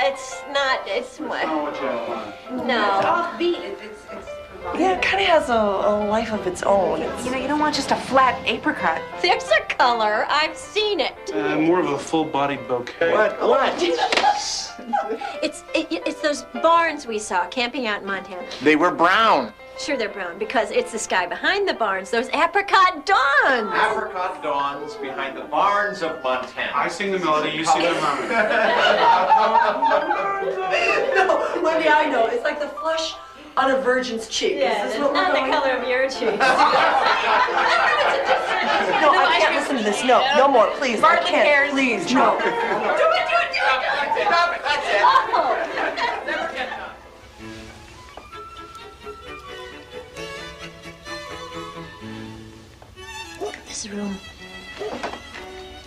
it's not. It's what? Not what you want. No. It's offbeat. It's Yeah, it kind of has a life of its own. you know, you don't want just a flat apricot. There's a color. I've seen it. More of a full-bodied bouquet. What? It's those barns we saw camping out in Montana. They were brown. Sure, they're brown because it's the sky behind the barns. Those apricot dawns. Apricot dawns behind the barns of Montana. I sing the melody, you sing the harmony. No, Wendy, I know. It's like the flush on a virgin's cheek. Yeah, Is this it's what we're not the going color of your cheeks. No, I can't listen to this. No, no more, please. I can't. Please, no. Do it. Stop it. That's it. Never get done. Look at this room.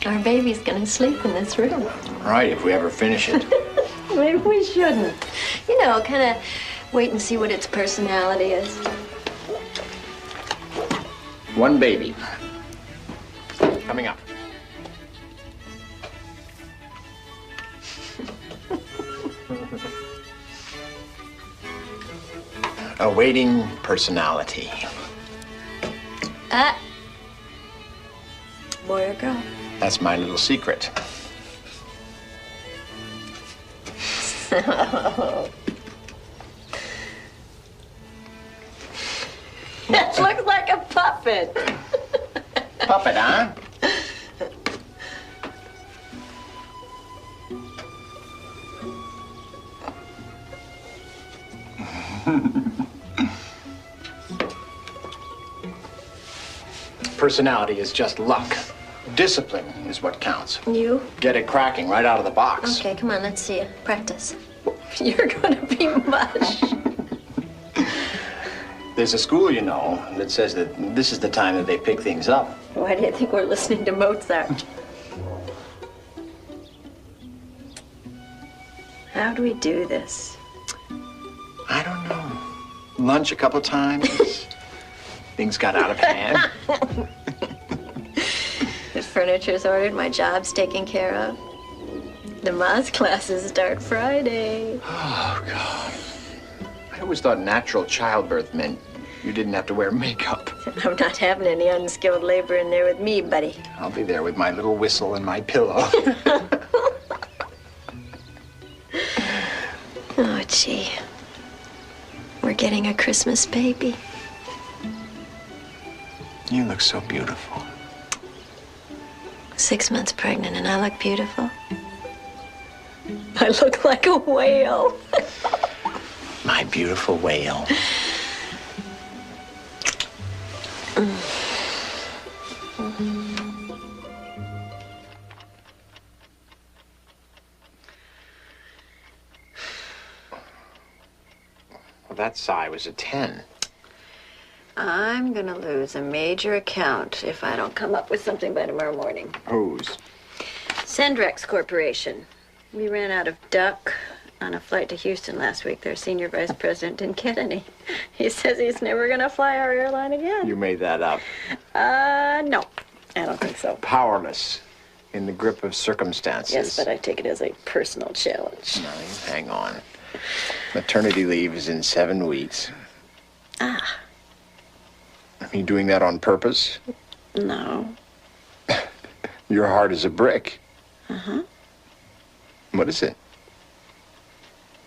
Our baby's gonna sleep in this room. Right, if we ever finish it. Maybe we shouldn't. You know, kind of wait and see what its personality is. One baby. Coming up. Awaiting personality. Boy or girl? That's my little secret. That looks like a puppet. Puppet, huh? Personality is just luck. Discipline is what counts. You? Get it cracking right out of the box. Okay, come on, let's see it. Practice. You're gonna be mush. There's a school, you know, that says that this is the time that they pick things up. Why do you think we're listening to Mozart? How do we do this? I don't know. Lunch a couple times. Things got out of hand. The furniture's ordered, my job's taken care of. The Moz classes start Friday. Oh, God. I always thought natural childbirth meant you didn't have to wear makeup. I'm not having any unskilled labor in there with me, buddy. I'll be there with my little whistle and my pillow. Oh, gee. We're getting a Christmas baby. You look so beautiful. 6 months pregnant and I look beautiful. I look like a whale. My beautiful whale. Well, that sigh was a 10. I'm gonna lose a major account if I don't come up with something by tomorrow morning. Whose? Sendrex Corporation. We ran out of duck on a flight to Houston last week. Their senior vice president didn't get any. He says he's never gonna fly our airline again. You made that up. No, I don't think so. Powerless in the grip of circumstances. Yes, but I take it as a personal challenge. No, you hang on. Maternity leave is in 7 weeks. Ah. Are you doing that on purpose? No. Your heart is a brick. Uh-huh. What is it?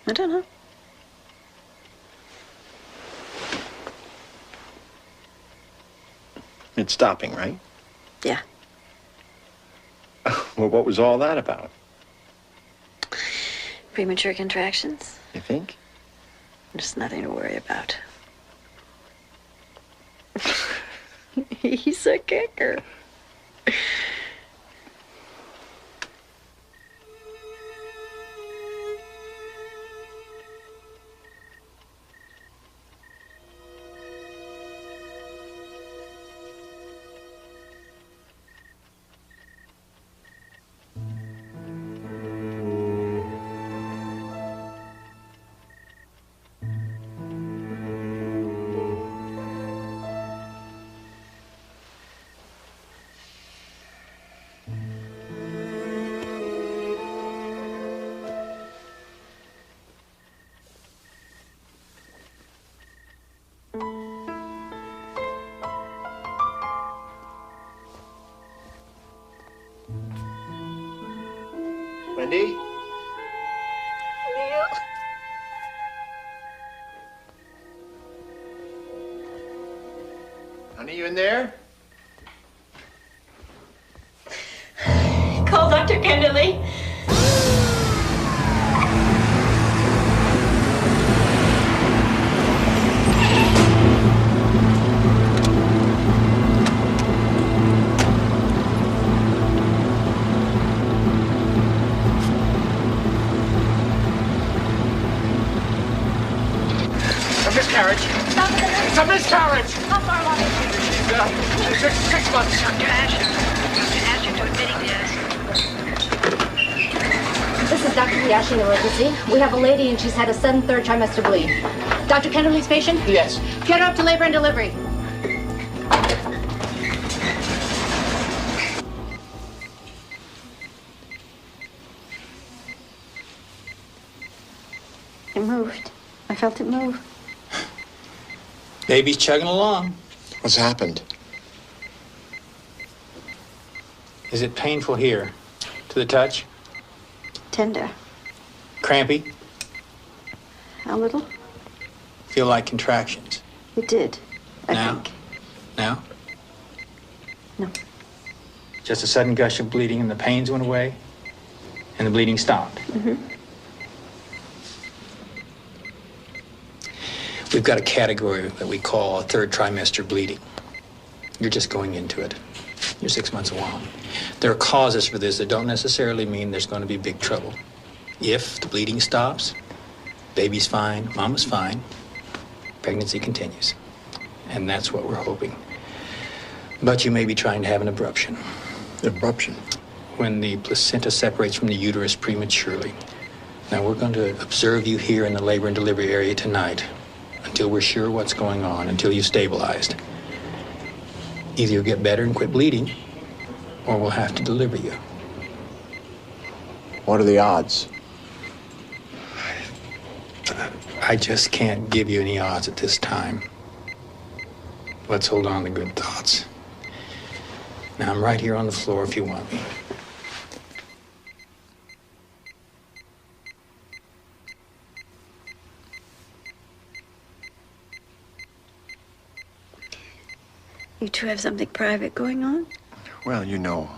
I don't know. It's stopping, right? Yeah. Well, what was all that about? Premature contractions? You think? Just nothing to worry about. He's a kicker. Wendy? Neil. Honey, you in there? Call Dr. Kennerly. A miscarriage. It's a miscarriage. How far along is she? She's 6 months. Dr. Asher to admitting this. This is Dr. Liashing emergency. We have a lady and she's had a sudden third trimester bleed. Dr. Kennerly's patient? Yes. Get her up to labor and delivery. It moved. I felt it move. Baby's chugging along. What's happened? Is it painful here? To the touch? Tender. Crampy? A little. Feel like contractions? It did. I Now? think. Now? No. Just a sudden gush of bleeding and the pains went away? And the bleeding stopped? Mm-hmm. We've got a category that we call a third trimester bleeding. You're just going into it. You're 6 months along. There are causes for this that don't necessarily mean there's going to be big trouble. If the bleeding stops, baby's fine, mama's fine, pregnancy continues. And that's what we're hoping. But you may be trying to have an abruption. Abruption? When the placenta separates from the uterus prematurely. Now, we're going to observe you here in the labor and delivery area tonight until we're sure what's going on, until you've stabilized. Either you'll get better and quit bleeding, or we'll have to deliver you. What are the odds? I just can't give you any odds at this time. Let's hold on to good thoughts. Now, I'm right here on the floor if you want me. You two have something private going on? Well, you know,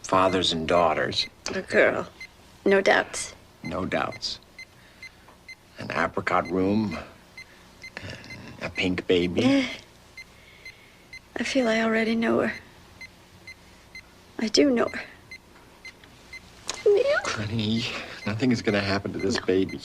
fathers and daughters. A girl. No doubts. No doubts. An apricot room. And a pink baby. I feel I already know her. I do know her. Neil. Honey, nothing is going to happen to this baby.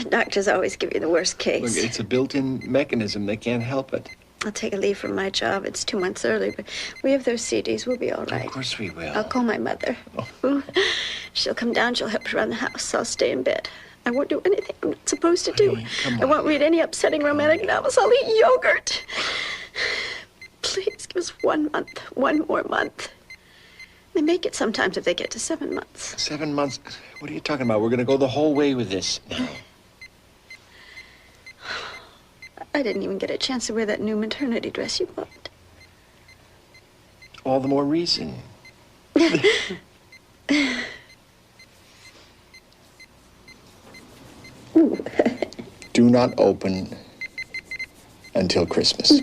Doctors always give you the worst case. Look, it's a built-in mechanism. They can't help it. I'll take a leave from my job. It's 2 months early, but we have those CDs. We'll be all right. Of course we will. I'll call my mother. Oh. She'll come down. She'll help around the house. I'll stay in bed. I won't do anything I'm not supposed to do. Come I on. won't read any upsetting romantic novels. I'll eat yogurt. Please give us 1 month. One more month. They make it sometimes if they get to 7 months. 7 months? What are you talking about? We're going to go the whole way with this now. I didn't even get a chance to wear that new maternity dress you bought. All the more reason. Do not open until Christmas.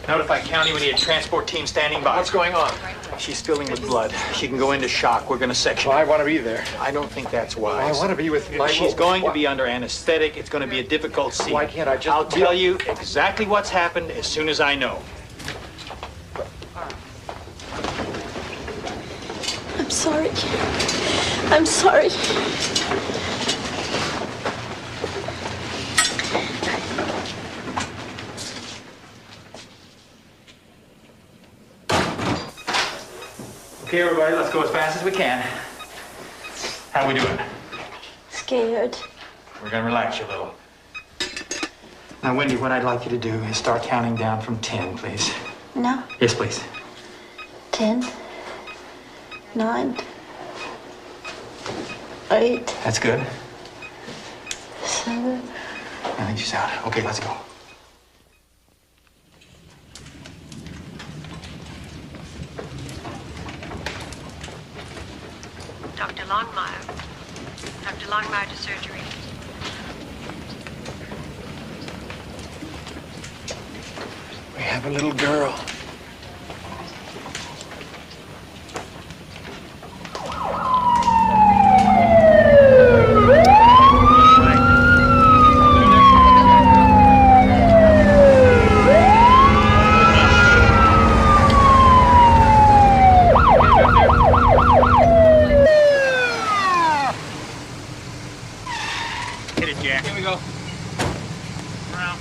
Notify County we need a transport team standing by. What's going on? She's filling with blood. She can go into shock. We're going to section Well, her. I want to be there. I don't think that's Well, wise. I want to be with my... She's going to be under anesthetic. It's going to be a difficult scene. Why can't I just... I'll tell you exactly what's happened as soon as I know. I'm sorry. I'm sorry. Okay, everybody, let's go as fast as we can. How we doing? Scared. We're going to relax you a little. Now, Wendy, what I'd like you to do is start counting down from 10, please. No. Yes, please. 10. 9. 8. That's good. 7. I think she's out. Okay, let's go. Dr. Longmire. Dr. Longmire to surgery. We have a little girl. Hit it, Jack. Here we go. Around.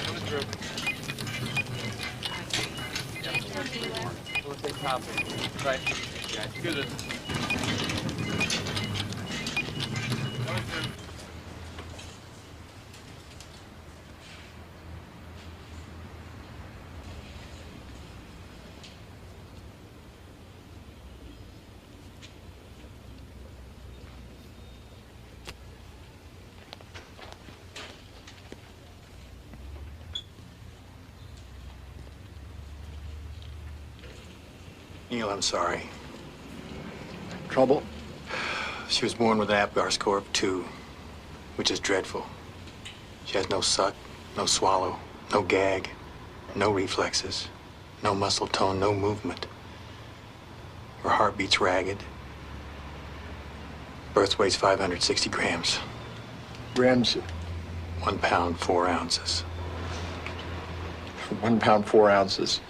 Coming through. We'll take top. Right. Yeah, it's good. Coming through. Neil, I'm sorry. Trouble? She was born with Apgar score of 2, which is dreadful. She has no suck, no swallow, no gag, no reflexes, no muscle tone, no movement. Her heart beats ragged. Birth weight's 560 grams. Grams? 1 pound, 4 ounces. 1 pound, 4 ounces.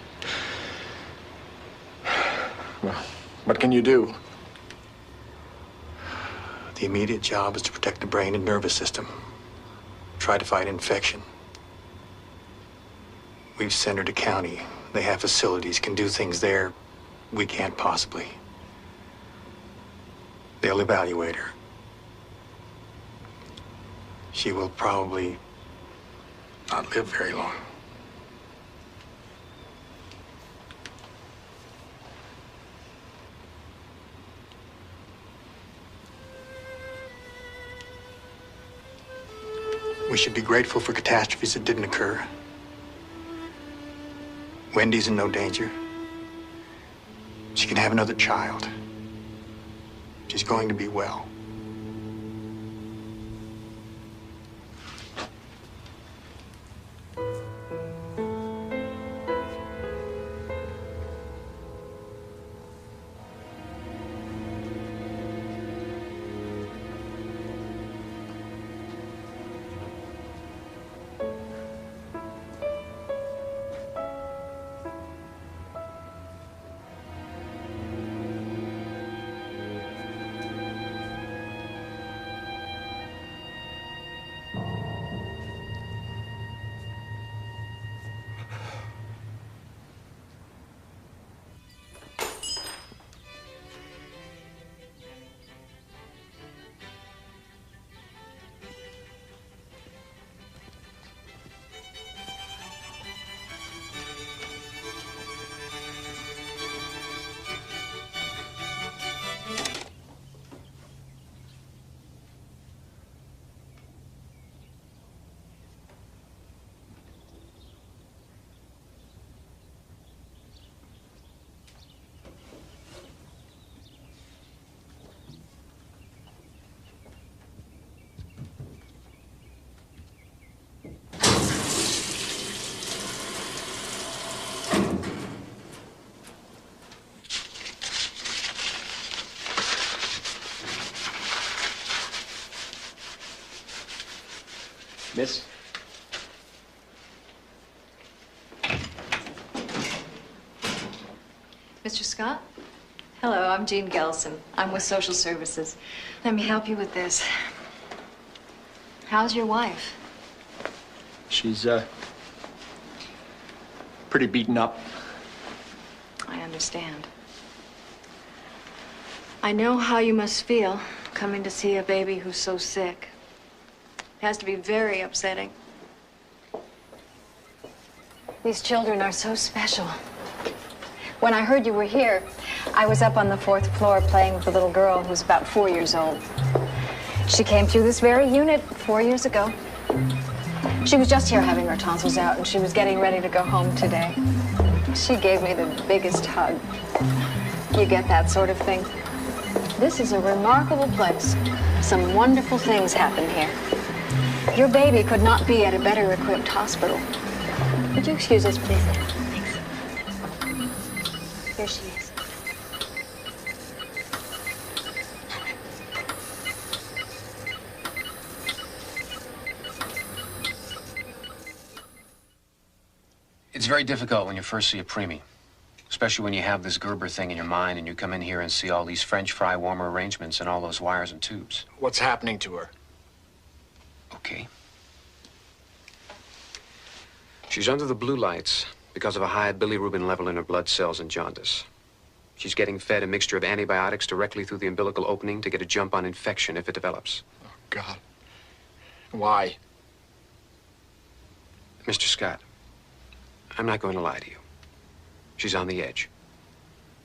Well, what can you do? The immediate job is to protect the brain and nervous system. Try to fight infection. We've sent her to county. They have facilities, can do things there we can't possibly. They'll evaluate her. She will probably not live very long. We should be grateful for catastrophes that didn't occur. Wendy's in no danger. She can have another child. She's going to be well. Miss? Mr. Scott? Hello, I'm Jean Gelson. I'm with Social Services. Let me help you with this. How's your wife? She's, pretty beaten up. I understand. I know how you must feel coming to see a baby who's so sick. It has to be very upsetting. These children are so special. When I heard you were here, I was up on the 4th floor playing with a little girl who's about 4 years old. She came through this very unit 4 years ago. She was just here having her tonsils out, and she was getting ready to go home today. She gave me the biggest hug. You get that sort of thing. This is a remarkable place. Some wonderful things happen here. Your baby could not be at a better equipped hospital. Would you excuse us, please? Thanks. Here she is. It's very difficult when you first see a preemie, especially when you have this Gerber thing in your mind and you come in here and see all these French fry warmer arrangements and all those wires and tubes. What's happening to her? Okay. She's under the blue lights because of a high bilirubin level in her blood cells and jaundice. She's getting fed a mixture of antibiotics directly through the umbilical opening to get a jump on infection if it develops. Oh, God. Why? Mr. Scott, I'm not going to lie to you. She's on the edge.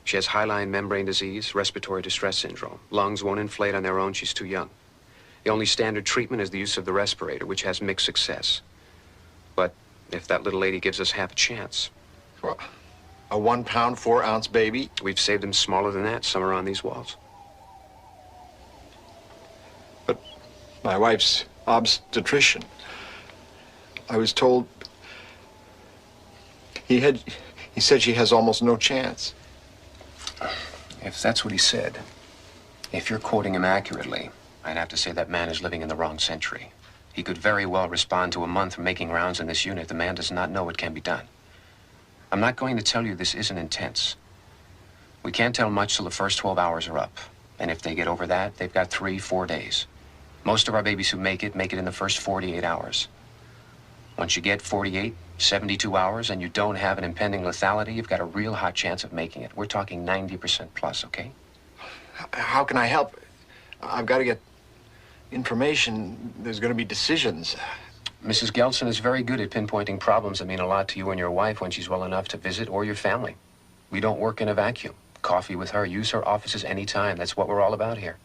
She has hyaline membrane disease, respiratory distress syndrome. Lungs won't inflate on their own. She's too young. The only standard treatment is the use of the respirator, which has mixed success. But if that little lady gives us half a chance. Well, a 1 pound, 4 ounce baby? We've saved them smaller than that. Some are on these walls. But my wife's obstetrician. I was told he said she has almost no chance. If that's what he said, if you're quoting him accurately, I'd have to say that man is living in the wrong century. He could very well respond to a month from making rounds in this unit. The man does not know it can be done. I'm not going to tell you this isn't intense. We can't tell much till the first 12 hours are up. And if they get over that, they've got 3-4 days. Most of our babies who make it in the first 48 hours. Once you get 48, 72 hours, and you don't have an impending lethality, you've got a real hot chance of making it. We're talking 90% plus, okay? How can I help? I've got to get information. There's going to be decisions. Mrs. Gelson is very good at pinpointing problems that mean a lot to you and your wife when she's well enough to visit, or your family. We don't work in a vacuum. Coffee with her, use her offices anytime. That's what we're all about here.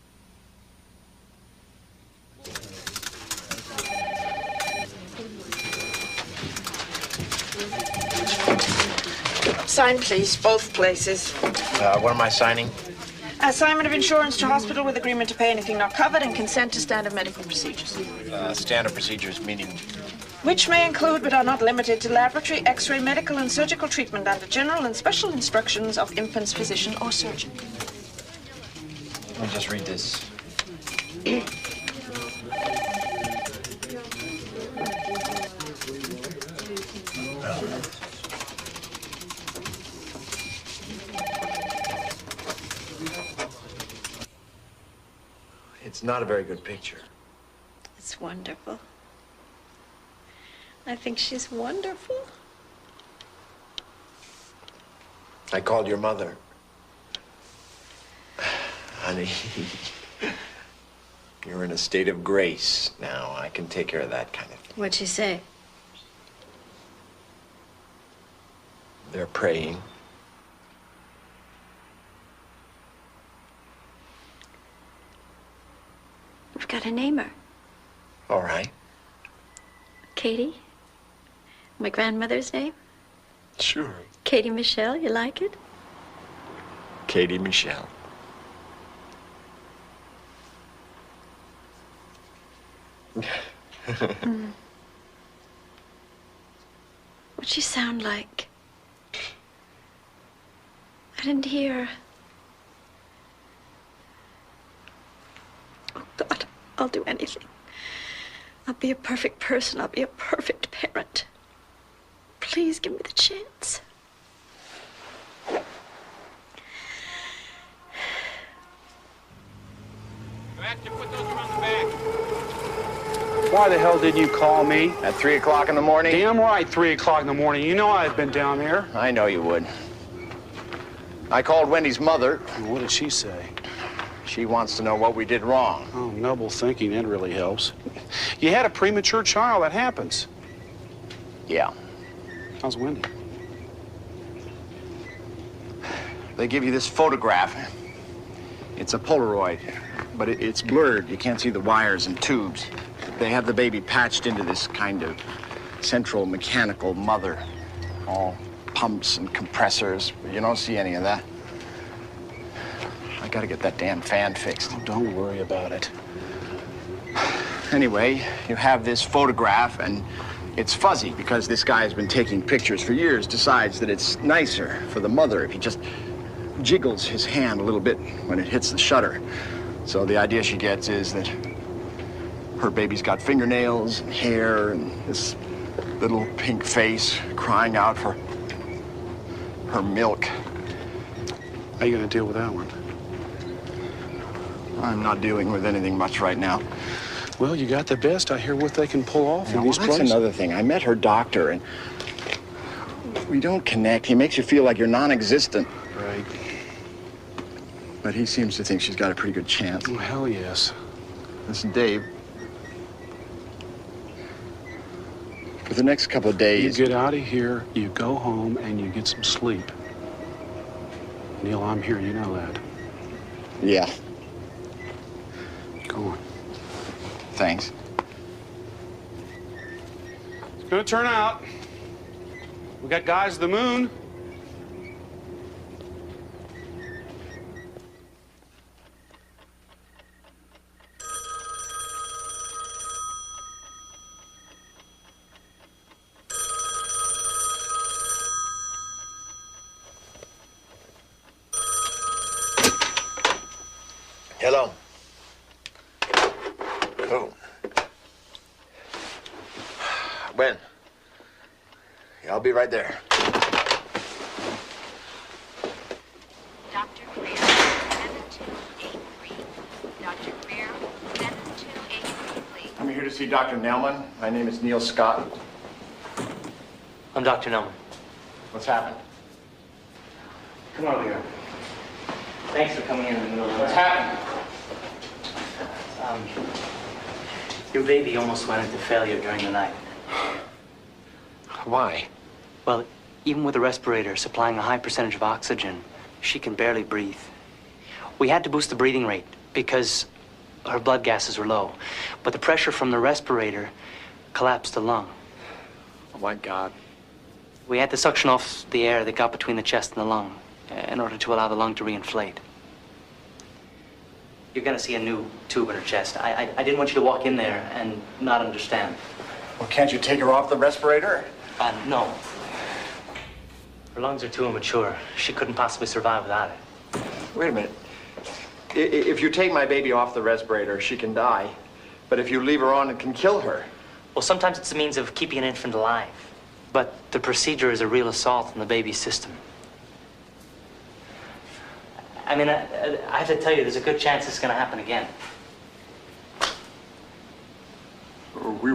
Sign, please, both places. What am I signing? Assignment of insurance to hospital with agreement to pay anything not covered and consent to standard medical procedures. Standard procedures, meaning? Which may include but are not limited to laboratory, x-ray, medical and surgical treatment under general and special instructions of infant's physician or surgeon. Let me just read this. It's not a very good picture. It's wonderful. I think she's wonderful. I called your mother. Honey, you're in a state of grace now. I can take care of that kind of thing. What'd she say? They're praying. We've got to name her. All right. Katie. My grandmother's name. Sure. Katie Michelle, you like it? Katie Michelle. What'd she sound like? I didn't hear. Oh, God, I'll do anything. I'll be a perfect person. I'll be a perfect parent. Please give me the chance. You have to put those around the back. Why the hell didn't you call me? At 3 o'clock in the morning? Damn right, 3 o'clock in the morning. You know I've been down there. I know you would. I called Wendy's mother. What did she say? She wants to know what we did wrong. Oh, noble thinking, that really helps. You had a premature child, that happens. Yeah. How's Wendy? They give you this photograph. It's a Polaroid, but it's blurred. You can't see the wires and tubes. They have the baby patched into this kind of central mechanical mother, all pumps and compressors. You don't see any of that. I gotta get that damn fan fixed. Oh, don't worry about it. Anyway, you have this photograph, and it's fuzzy because this guy has been taking pictures for years, decides that it's nicer for the mother if he just jiggles his hand a little bit when it hits the shutter. So the idea she gets is that her baby's got fingernails and hair and this little pink face crying out for her milk. How are you going to deal with that one? I'm not dealing with anything much right now. Well, you got the best. I hear what they can pull off in these that's places. another thing. I met her doctor, and we don't connect. He makes you feel like you're non-existent. Right. But he seems to think she's got a pretty good chance. Oh, hell yes. Listen, Dave, for the next couple of days... You get out of here, you go home, and you get some sleep. Neil, I'm here. You know that. Yeah. Go on. Thanks. It's gonna turn out. We got guys to the moon. Hello. Who? When? Yeah, I'll be right there. Dr. Greer, 7283. Dr. Greer, 7283, please. I'm here to see Dr. Nelman. My name is Neil Scott. I'm Dr. Nelman. What's happened? Come over here. Thanks for coming in the middle of the night. What's happened? Your baby almost went into failure during the night. Why? Well, even with a respirator supplying a high percentage of oxygen, she can barely breathe. We had to boost the breathing rate because her blood gases were low. But the pressure from the respirator collapsed the lung. Oh, my God. We had to suction off the air that got between the chest and the lung in order to allow the lung to reinflate. You're gonna see a new tube in her chest. I didn't want you to walk in there and not understand. Well, can't you take her off the respirator? No. Her lungs are too immature. She couldn't possibly survive without it. Wait a minute. If you take my baby off the respirator, she can die. But if you leave her on, it can kill her. Well, sometimes it's a means of keeping an infant alive. But the procedure is a real assault on the baby's system. I mean, I have to tell you, there's a good chance it's going to happen again. We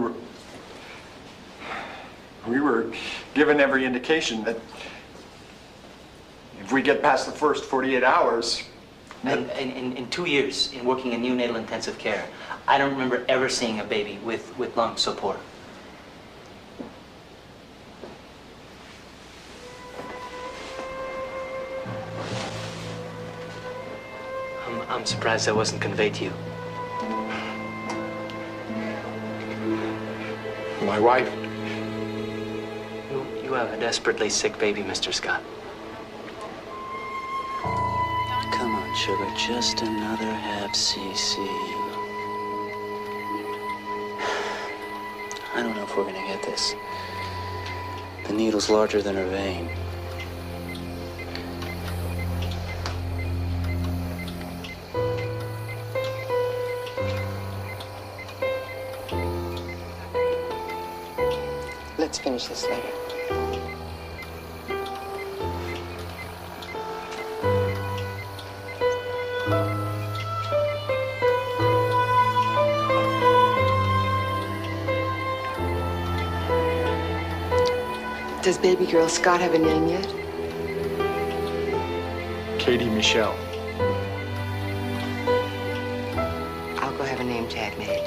were given every indication that if we get past the first 48 hours... And in 2 years in working in neonatal intensive care, I don't remember ever seeing a baby with lungs so poor. I'm surprised that wasn't conveyed to you. My wife? You have a desperately sick baby, Mr. Scott. Come on, sugar, just another half cc. I don't know if we're gonna get this. The needle's larger than her vein. Let's finish this later. Does baby girl Scott have a name yet? Katie Michelle. I'll go have a name tag made.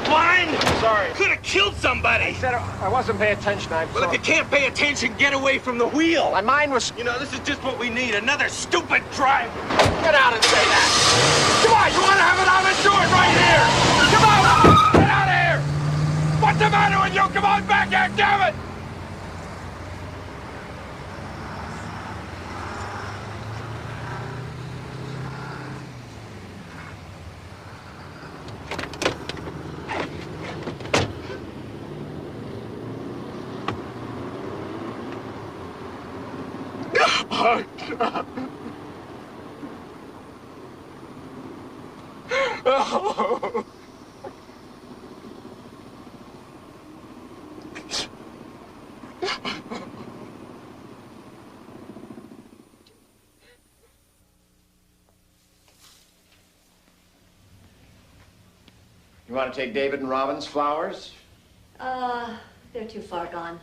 blind? Sorry. Could have killed somebody. I said I wasn't paying attention. Well, if you can't pay attention, get away from the wheel. My mind was... You know, this is just what we need. Another stupid driver. Get out and say that. Come on, you want to have it on? Let's do it right here. Come on. Get out of here. What's the matter with you? Come on back here, damn it. Oh. You want to take David and Robin's flowers? They're too far gone.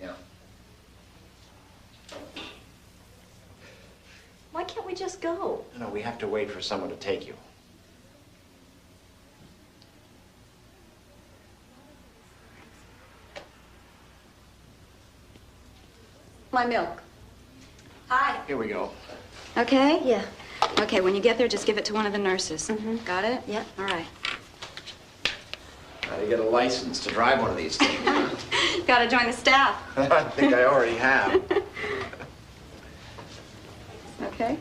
Yeah. Why can't we just go? No, we have to wait for someone to take you. My milk. Hi. Here we go. Okay? Yeah. Okay, when you get there, just give it to one of the nurses. Mm-hmm. Got it? Yeah. All right. How do you get a license to drive one of these things? Got to join the staff. I think I already have. Okay?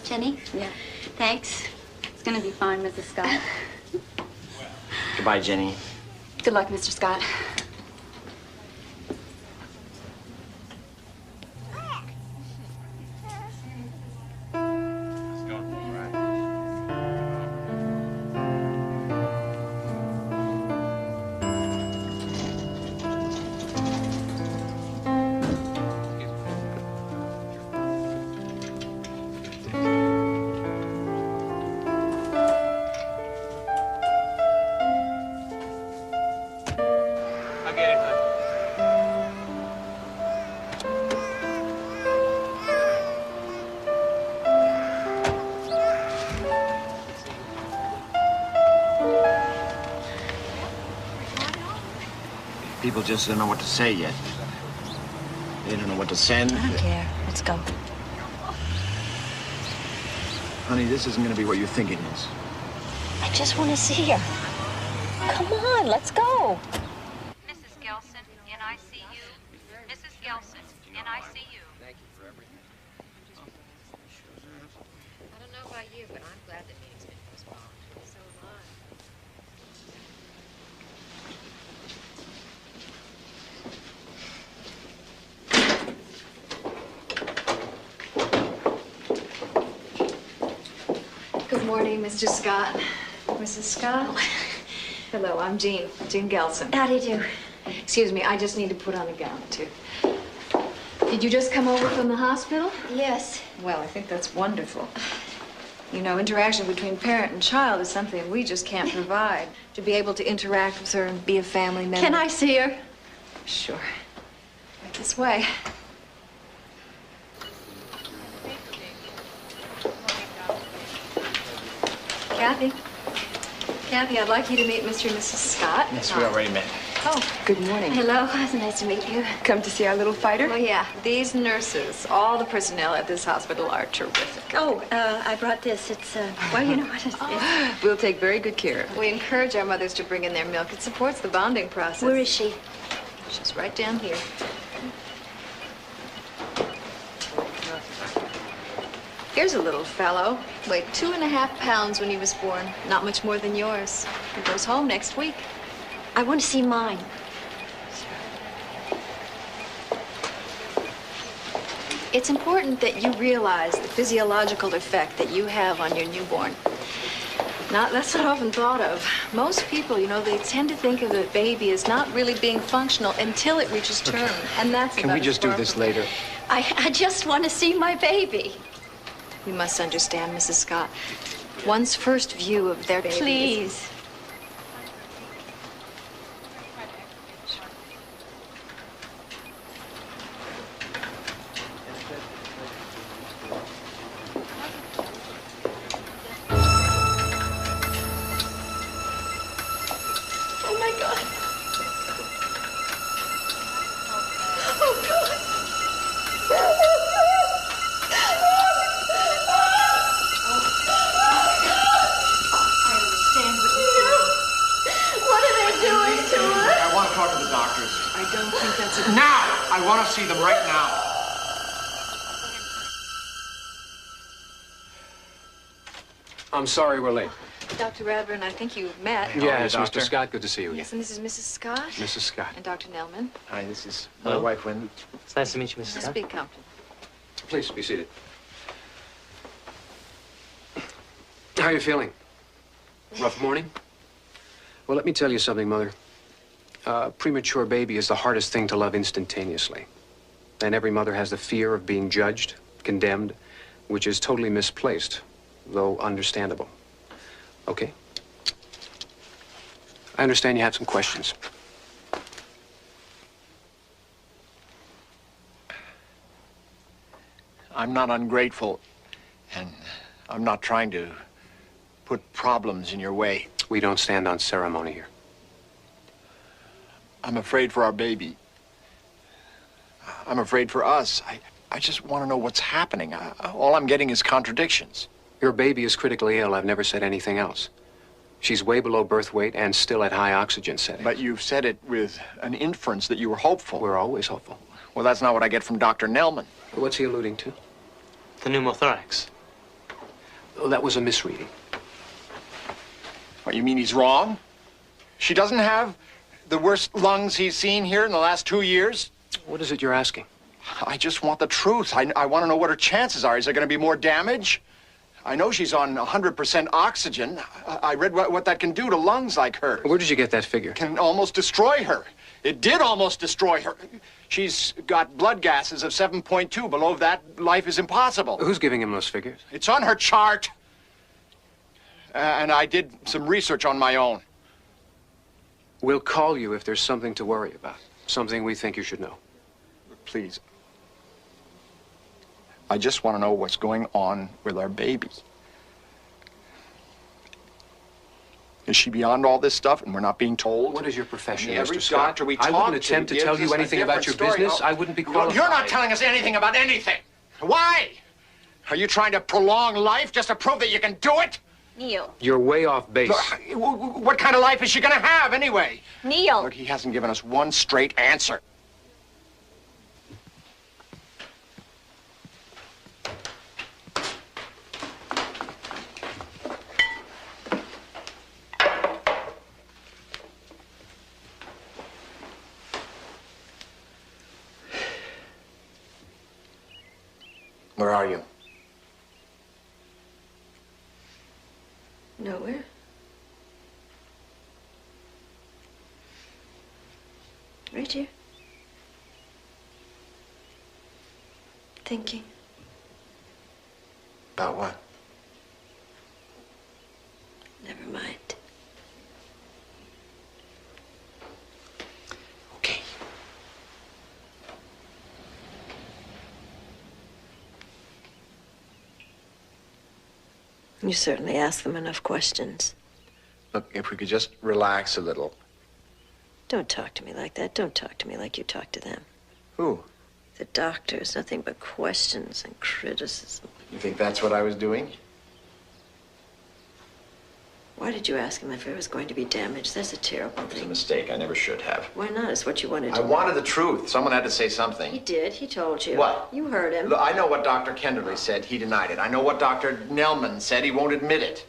Jenny? Yeah. Thanks. It's going to be fine, Mrs. Scott. Goodbye, Jenny. Good luck, Mr. Scott. People just don't know what to say yet. They don't know what to send. I don't care. Let's go. Honey, this isn't going to be what you think it is. I just want to see her. Come on, let's go. Mrs. Gelson, in ICU. Mrs. Gelson, in ICU. Thank you for everything. I don't know about you, but I'm glad the meeting's been postponed. So am I. Good morning, Mr. Scott. Mrs. Scott? Hello, I'm Jean Gelson. How do you do? Excuse me, I just need to put on a gown, too. Did you just come over from the hospital? Yes. Well, I think that's wonderful. You know, interaction between parent and child is something we just can't provide. To be able to interact with her and be a family member. Can I see her? Sure. Right this way. Kathy, I'd like you to meet Mr. and Mrs. Scott. Yes, we already met. Oh, good morning. Hello. It's nice to meet you. Come to see our little fighter? Oh, yeah. These nurses, all the personnel at this hospital are terrific. Oh, I brought this. It's, well, you know what it is. We'll take very good care of her. We encourage our mothers to bring in their milk. It supports the bonding process. Where is she? She's right down here. Here's a little fellow. Weighed 2.5 pounds when he was born. Not much more than yours. He goes home next week. I want to see mine. It's important that you realize the physiological effect that you have on your newborn. That's not often thought of. Most people, you know, they tend to think of the baby as not really being functional until it reaches term. And that's Can we just do this later? I just want to see my baby. You must understand, Mrs. Scott. One's first view of their baby. Please. my God. Oh, God. What are they doing to her? I want to talk to the doctors. I don't think that's a... Now! I want to see them right now. I'm sorry we're late. Dr. Radburn, I think you've met. Yes, Doctor. Mr. Scott, good to see you again. Yes, and this is Mrs. Scott. Mrs. Scott. And Dr. Nelman. Hi, this is Hello. my wife, Wendy. It's nice to meet you, Mrs. Just Scott. be comfortable. Please be seated. How are you feeling? Rough morning? Well, let me tell you something, Mother. A premature baby is the hardest thing to love instantaneously. And every mother has the fear of being judged, condemned, which is totally misplaced, though understandable. Okay? I understand you have some questions. I'm not ungrateful, and I'm not trying to put problems in your way. We don't stand on ceremony here. I'm afraid for our baby. I'm afraid for us. I just want to know what's happening. All I'm getting is contradictions. Your baby is critically ill. I've never said anything else. She's way below birth weight and still at high oxygen settings. But you've said it with an inference that you were hopeful. We're always hopeful. Well, that's not what I get from Dr. Nelman. What's he alluding to? The pneumothorax. Oh, that was a misreading. What, you mean he's wrong? She doesn't have the worst lungs he's seen here in the last 2 years? What is it you're asking? I just want the truth. I want to know what her chances are. Is there going to be more damage? I know she's on 100% oxygen. I read what that can do to lungs like hers. Where did you get that figure? Can almost destroy her. It did almost destroy her. She's got blood gases of 7.2. Below that, life is impossible. Who's giving him those figures? It's on her chart. And I did some research on my own. We'll call you if there's something to worry about. Something we think you should know. Please. I just want to know what's going on with our baby. Is she beyond all this stuff and we're not being told? What is your profession, Every Mr. Scott? doctor we I talk wouldn't attempt to tell gives you us a anything about your different story. business. I wouldn't be qualified. You're not telling us anything about anything. Why? Are you trying to prolong life just to prove that you can do it? Neil. You're way off base. What kind of life is she going to have anyway? Neil. Look, he hasn't given us one straight answer. Where are you? Nowhere. Right here. Thinking. About what? Never mind. Okay. You certainly ask them enough questions. Look, if we could just relax a little. Don't talk to me like that. Don't talk to me like you talk to them. Who? The doctors, nothing but questions and criticism. You think that's what I was doing? Why did you ask him if it was going to be damaged? That's a terrible It was a thing. mistake. I never should have. Why not? It's what you wanted to I do. wanted the truth. Someone had to say He something. did. He told you. What? You heard him. Look, I know what Dr. Kenderly said. He denied it. I know what Dr. Nelman said. He won't admit it.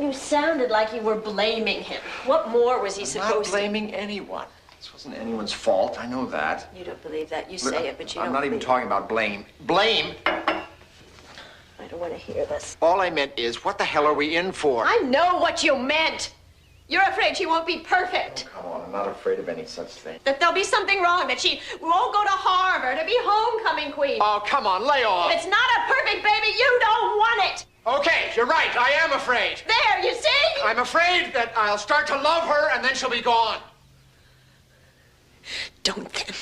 You sounded like you were blaming him. What more was he I'm supposed not to... blaming anyone. This wasn't anyone's fault. I know that. You don't believe that. You Look, say it, but you I'm don't not even believe talking about blame. Blame? I don't want to hear this. All I meant is, what the hell are we in for? I know what you meant. You're afraid she won't be perfect. Come on, I'm not afraid of any such thing. That there'll be something wrong, that she won't go to Harvard or be homecoming queen. Oh, come on, lay off. If it's not a perfect baby, you don't want it. Okay, you're right. I am afraid. There, you see? I'm afraid that I'll start to love her and then she'll be gone. Don't then.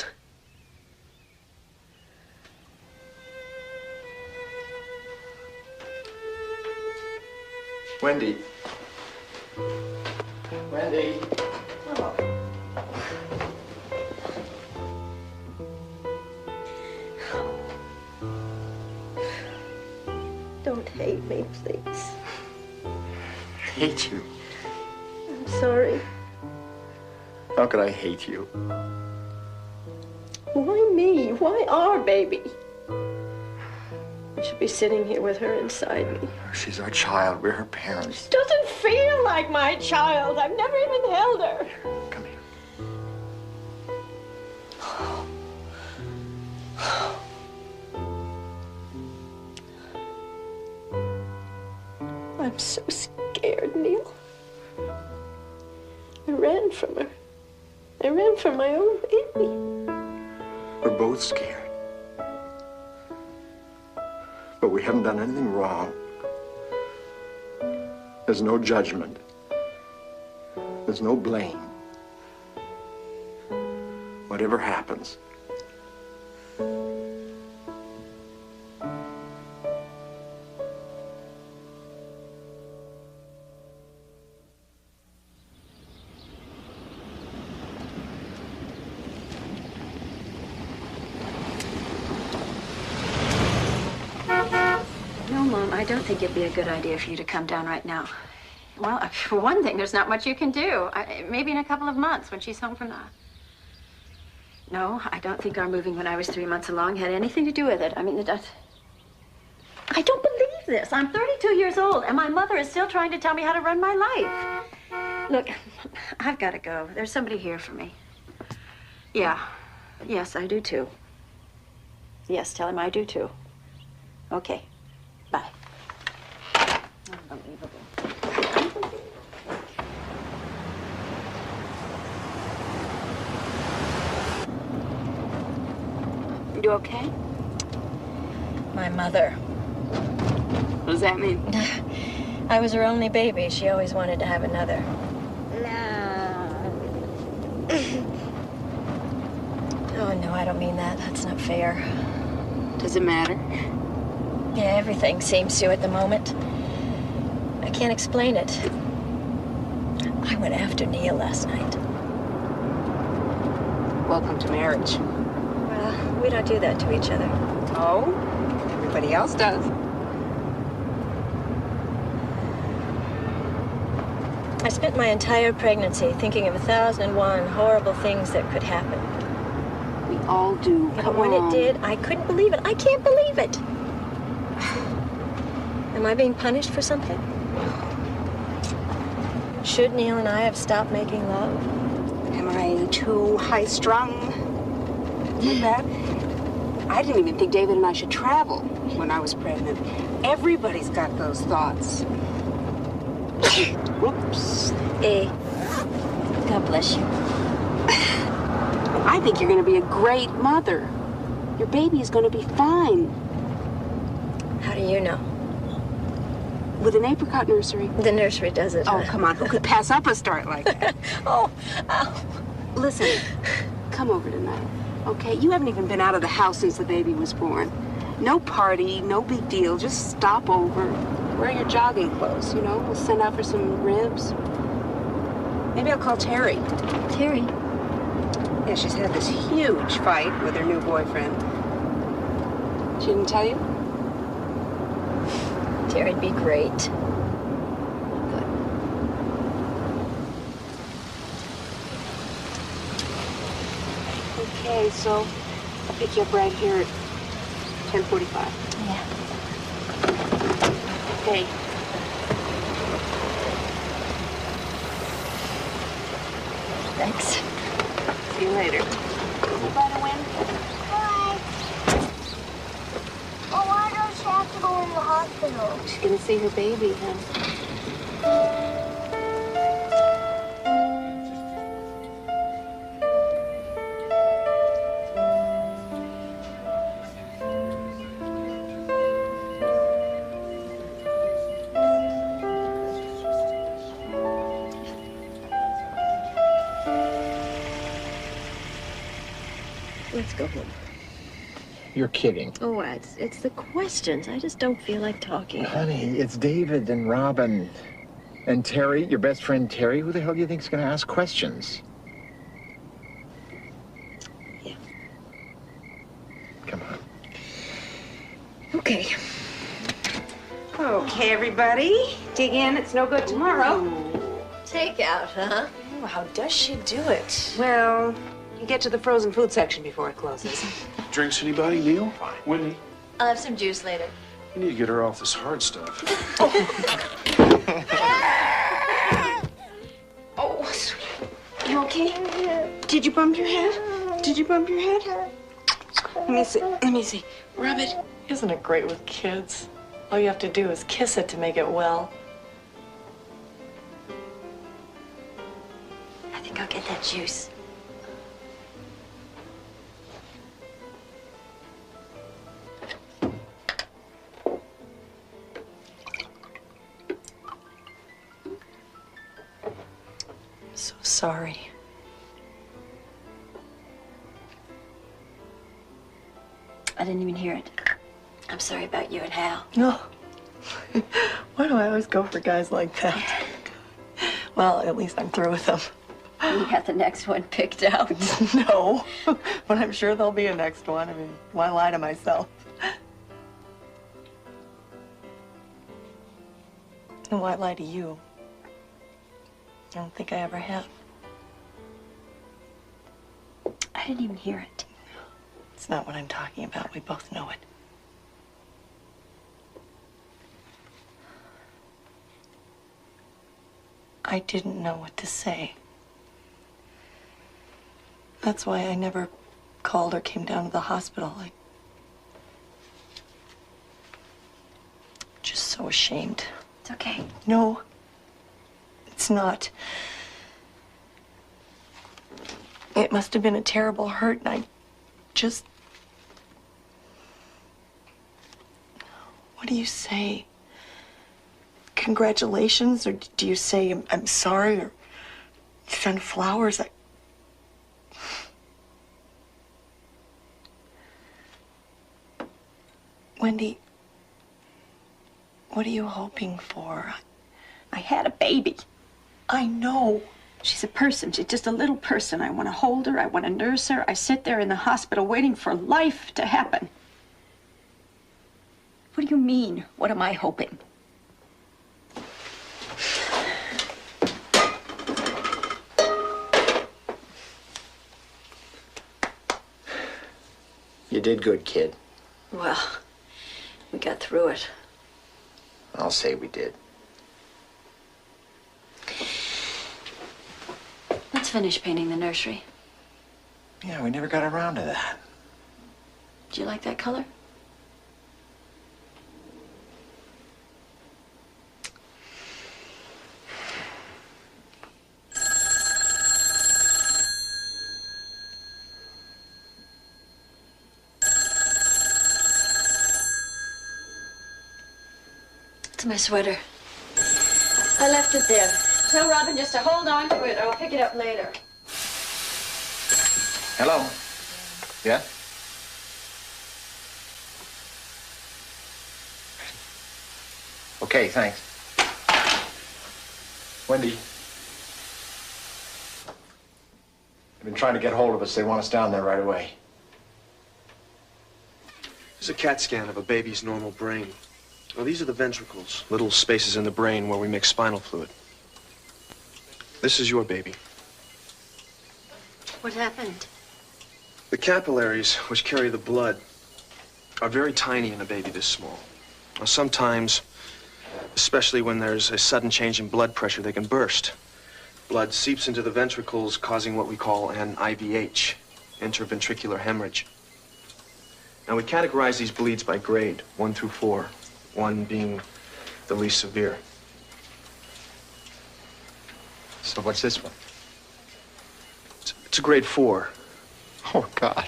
Wendy. Wendy. Oh. hate me, please. Hate you? I'm sorry. How could I hate you? Why me? Why our baby? I should be sitting here with her inside me. She's our child. We're her parents. Doesn't feel like my child. I've never even held her. Come here. I'm so scared, Neil. I ran from her. I ran from my own baby. We're both scared. But we haven't done anything wrong. There's no judgment. There's no blame. Whatever happens. No, Mom, I don't think it'd be a good idea for you to come down right now. Well, for one thing, there's not much you can do. Maybe in a couple of months when she's home from the... No, I don't think our moving when I was 3 months along had anything to do with it. I mean, I don't believe this. I'm 32 years old, and my mother is still trying to tell me how to run my life. Look, I've got to go. There's somebody here for me. Yeah. Yes, I do too. Yes, tell him I do too. Okay. Bye. Unbelievable. You okay? My mother. What does that mean? I was her only baby. She always wanted to have another. Oh, no, I don't mean that. That's not fair. Does it matter? Yeah, everything seems to at the moment. I can't explain it. I went after Neil last night. Welcome to marriage. Well, we don't do that to each other. Oh, everybody else does. I spent my entire pregnancy thinking of 1,001 horrible things that could happen. We all do. But when it did, I couldn't believe it. I can't believe it. Am I being punished for something? Should Neil and I have stopped making love? Am I too high-strung? Too bad? I didn't even think David and I should travel when I was pregnant. Everybody's got those thoughts. Whoops. Hey, God bless you. I think you're going to be a great mother. Your baby is going to be fine. How do you know? With an apricot nursery. The nursery does it. Oh, come on. Who could pass up a start like that? Oh, ow. Listen, come over tonight, okay? You haven't even been out of the house since the baby was born. No party, no big deal. Just stop over. Wear your jogging clothes, you know? We'll send out for some ribs. Maybe I'll call Terry. Terry? Yeah, she's had this huge fight with her new boyfriend. She didn't tell you? Terry'd be great. Good. Okay, so I'll pick you up right here at 10:45. Yeah. Okay. Thanks. See you later. Goodbye to Win. Bye. Oh, why does she have to go in the hospital? She's gonna see her baby, huh? Let's go home. You're kidding. Oh, it's the questions. I just don't feel like talking. Honey, it's David and Robin. And Terry, your best friend Terry. Who the hell do you think's gonna ask questions? Yeah. Come on. Okay. Okay, everybody. Dig in. It's no good tomorrow. Takeout, huh? Oh, how does she do it? Well, you get to the frozen food section before it closes. Drinks, anybody? Neil? Whitney? I'll have some juice later. You need to get her off this hard stuff. Oh, sweetie. You okay? Did you bump your head? Did you bump your head? Let me see. Let me see. Rub it. Isn't it great with kids? All you have to do is kiss it to make it well. I think I'll get that juice. So sorry. I didn't even hear it. I'm sorry about you and Hal. No. Why do I always go for guys like that? Well, at least I'm through with them. You got the next one picked out. No, but I'm sure there'll be a next one. I mean, why lie to myself? And why lie to you? I don't think I ever have. I didn't even hear it. It's not what I'm talking about. We both know it. I didn't know what to say. That's why I never called or came down to the hospital. I'm just so ashamed. It's okay. No, it's not. It must have been a terrible hurt, and I just... What do you say? Congratulations, or do you say I'm sorry, or send flowers? Wendy, what are you hoping for? I had a baby. I know. She's a person. She's just a little person. I want to hold her. I want to nurse her. I sit there in the hospital waiting for life to happen. What do you mean? What am I hoping? You did good, kid. Well, we got through it. I'll say we did. Let's finish painting the nursery. Yeah, we never got around to that. Do you like that color? It's my sweater. I left it there. Tell Robin just to hold on to it. I'll pick it up later. Hello? Yeah? Okay, thanks. Wendy. They've been trying to get hold of us. They want us down there right away. This is a CAT scan of a baby's normal brain. Well, these are the ventricles, little spaces in the brain where we mix spinal fluid. This is your baby. What happened? The capillaries, which carry the blood, are very tiny in a baby this small. Now, sometimes, especially when there's a sudden change in blood pressure, they can burst. Blood seeps into the ventricles, causing what we call an IVH, interventricular hemorrhage. Now, we categorize these bleeds by grade, 1 through 4, 1 being the least severe. So what's this one? It's a grade 4. Oh, God.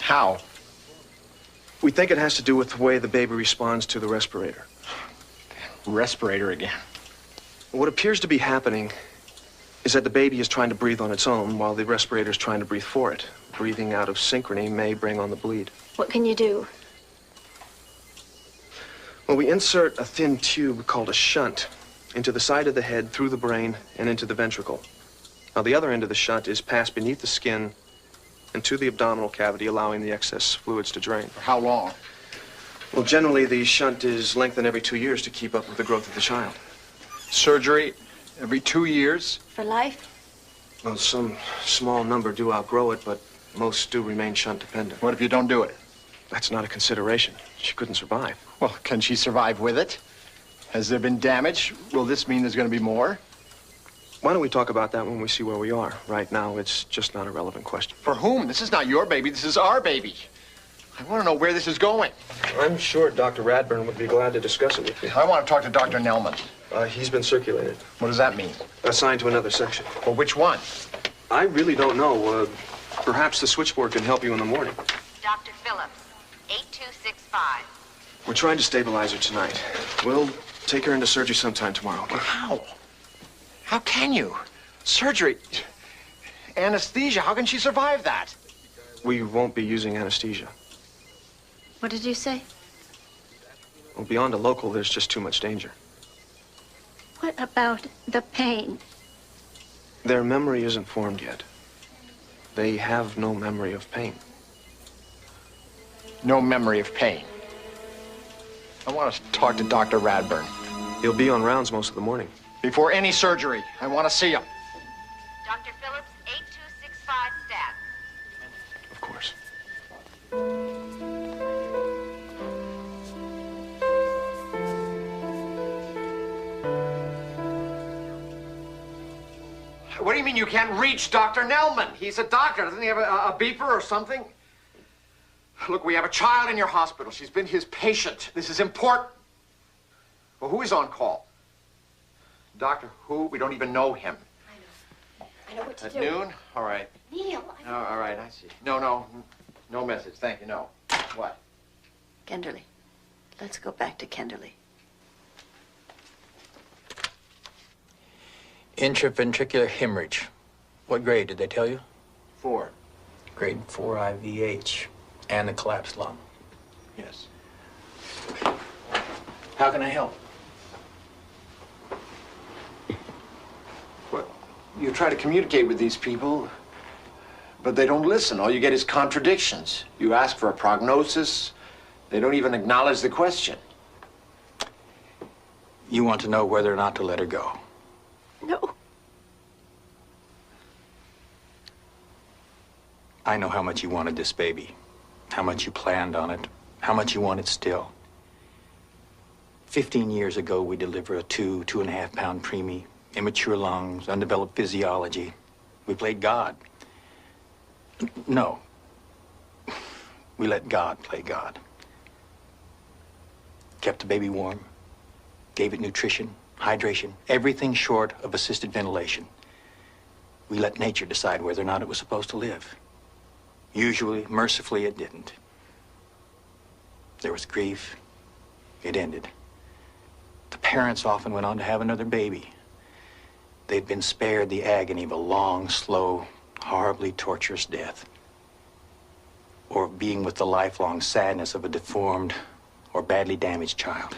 How? We think it has to do with the way the baby responds to the respirator. Respirator again. What appears to be happening is that the baby is trying to breathe on its own while the respirator is trying to breathe for it. Breathing out of synchrony may bring on the bleed. What can you do? Well, we insert a thin tube called a shunt into the side of the head, through the brain, and into the ventricle. Now, the other end of the shunt is passed beneath the skin and to the abdominal cavity, allowing the excess fluids to drain. For how long? Well, generally, the shunt is lengthened every 2 years to keep up with the growth of the child. Surgery every 2 years? For life? Well, some small number do outgrow it, but most do remain shunt dependent. What if you don't do it? That's not a consideration. She couldn't survive. Well, can she survive with it? Has there been damage? Will this mean there's going to be more? Why don't we talk about that when we see where we are? Right now, it's just not a relevant question. For whom? This is not your baby. This is our baby. I want to know where this is going. I'm sure Dr. Radburn would be glad to discuss it with you. I want to talk to Dr. Nelman. He's been circulated. What does that mean? Assigned to another section. Well, which one? I really don't know. Perhaps the switchboard can help you in the morning. Dr. Phillips, 8265. We're trying to stabilize her tonight. We'll take her into surgery sometime tomorrow. Okay? How? How can you? Surgery. Anesthesia. How can she survive that? We won't be using anesthesia. What did you say? Well, beyond a local, there's just too much danger. What about the pain? Their memory isn't formed yet. They have no memory of pain. No memory of pain. I want to talk to Dr. Radburn. He'll be on rounds most of the morning. Before any surgery, I want to see him. Dr. Phillips, 8265 stat. Of course. What do you mean you can't reach Dr. Nelman? He's a doctor. Doesn't he have a beeper or something? Look, we have a child in your hospital. She's been his patient. This is important. Well, who is on call? Doctor who? We don't even know him. I know what to do. At noon? All right. Neil, Oh, all right, I see. No message. Thank you, no. What? Kenderly. Let's go back to Kenderly. Intraventricular hemorrhage. What grade did they tell you? 4. Grade 4 IVH. And a collapsed lung. Yes. How can I help? Well, you try to communicate with these people, but they don't listen. All you get is contradictions. You ask for a prognosis, they don't even acknowledge the question. You want to know whether or not to let her go. No. I know how much you wanted this baby, how much you planned on it, how much you want it still. 15 years ago, we delivered a 2.5 pound preemie, immature lungs, undeveloped physiology. We played God. No. We let God play God. Kept the baby warm, gave it nutrition, hydration, everything short of assisted ventilation. We let nature decide whether or not it was supposed to live. Usually, mercifully, it didn't. There was grief. It ended. The parents often went on to have another baby. They'd been spared the agony of a long, slow, horribly torturous death. Or being with the lifelong sadness of a deformed or badly damaged child.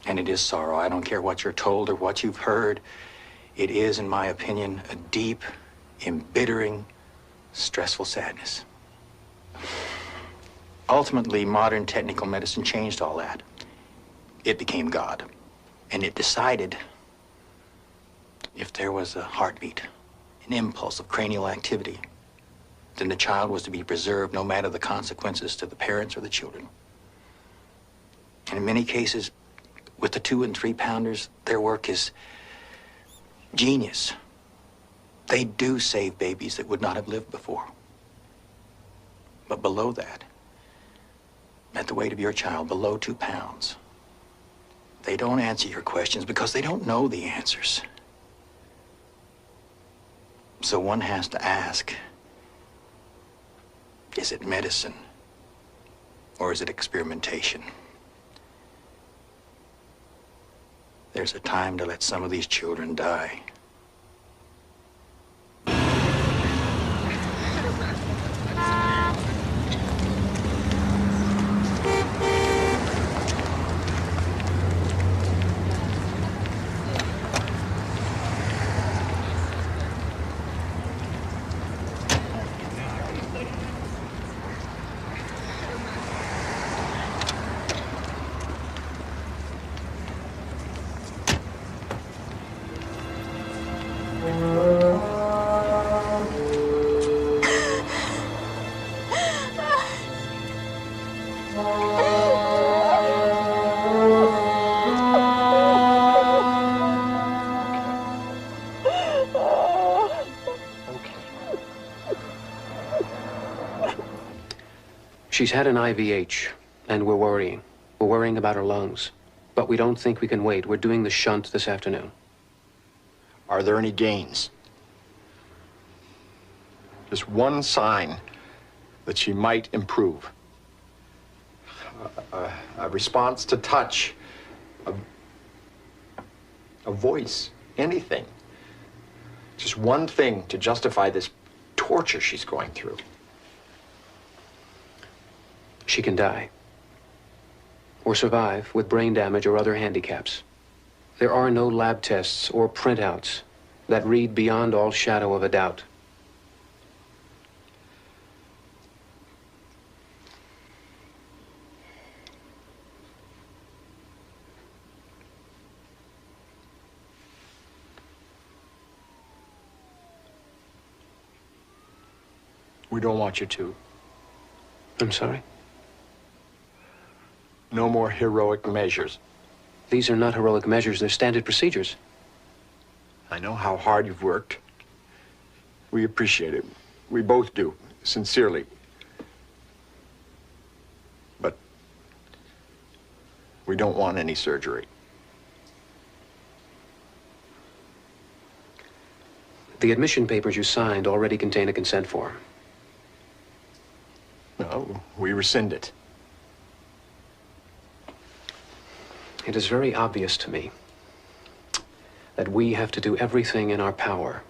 And it is sorrow. I don't care what you're told or what you've heard. It is, in my opinion, a deep, embittering, stressful sadness. Ultimately, modern technical medicine changed all that. It became God. And it decided if there was a heartbeat, an impulse of cranial activity, then the child was to be preserved no matter the consequences to the parents or the children. And in many cases, with the 2 and 3 pounders, their work is genius. They do save babies that would not have lived before. But below that, at the weight of your child, below 2 pounds, they don't answer your questions because they don't know the answers. So one has to ask, is it medicine or is it experimentation? There's a time to let some of these children die. She's had an IVH, and we're worrying. We're worrying about her lungs. But we don't think we can wait. We're doing the shunt this afternoon. Are there any gains? Just one sign that she might improve. A response to touch, a voice, anything. Just one thing to justify this torture she's going through. She can die. Or survive with brain damage or other handicaps. There are no lab tests or printouts that read beyond all shadow of a doubt. We don't want you to. I'm sorry? No more heroic measures. These are not heroic measures, they're standard procedures. I know how hard you've worked. We appreciate it. We both do, sincerely. But we don't want any surgery. The admission papers you signed already contain a consent form. No, we rescind it. It is very obvious to me that we have to do everything in our power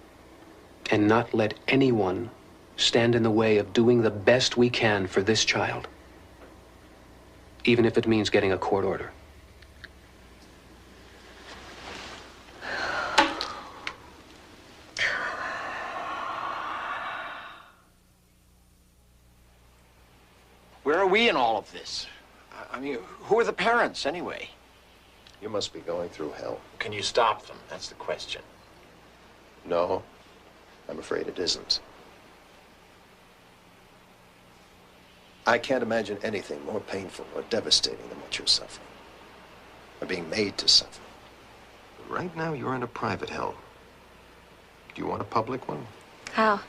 and not let anyone stand in the way of doing the best we can for this child, even if it means getting a court order. Where are we in all of this? I mean, who are the parents, anyway? You must be going through hell. Can you stop them? That's the question. No, I'm afraid it isn't. I can't imagine anything more painful or devastating than what you're suffering. Or being made to suffer. But right now, you're in a private hell. Do you want a public one? How?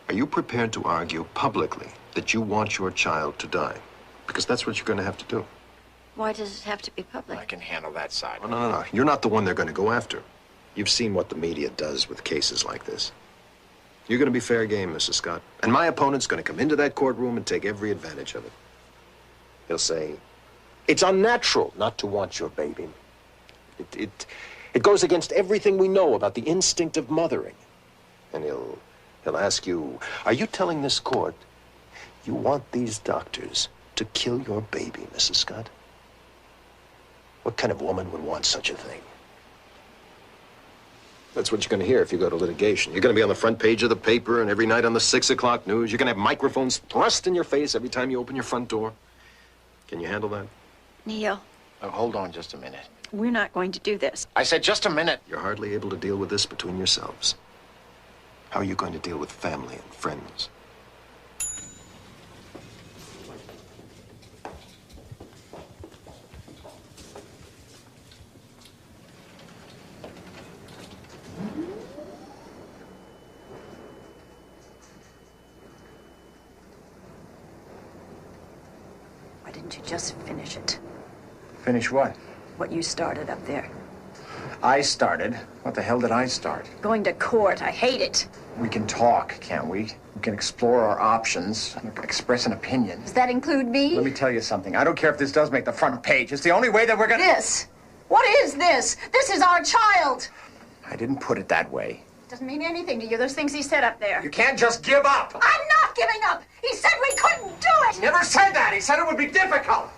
Are you prepared to argue publicly that you want your child to die? Because that's what you're going to have to do. Why does it have to be public? I can handle that side. Oh, no. You're not the one they're going to go after. You've seen what the media does with cases like this. You're going to be fair game, Mrs. Scott. And my opponent's going to come into that courtroom and take every advantage of it. He'll say, it's unnatural not to want your baby. It goes against everything we know about the instinct of mothering. And he'll ask you, are you telling this court you want these doctors to kill your baby, Mrs. Scott? What kind of woman would want such a thing? That's what you're going to hear if you go to litigation. You're going to be on the front page of the paper and every night on the 6 o'clock news. You're going to have microphones thrust in your face every time you open your front door. Can you handle that? Neil. Oh, hold on just a minute. We're not going to do this. I said just a minute. You're hardly able to deal with this between yourselves. How are you going to deal with family and friends? Why didn't you just finish it? Finish what? What you started up there. I started. What the hell did I start? Going to court. I hate it. We can talk, can't we? We can explore our options, express an opinion. Does that include me? Let me tell you something. I don't care if this does make the front page. It's the only way that we're gonna... This? What is this? This is our child. I didn't put it that way. Doesn't mean anything to you, those things he said up there. You can't just give up. I'm not giving up. He said we couldn't do it. He never said that. He said it would be difficult.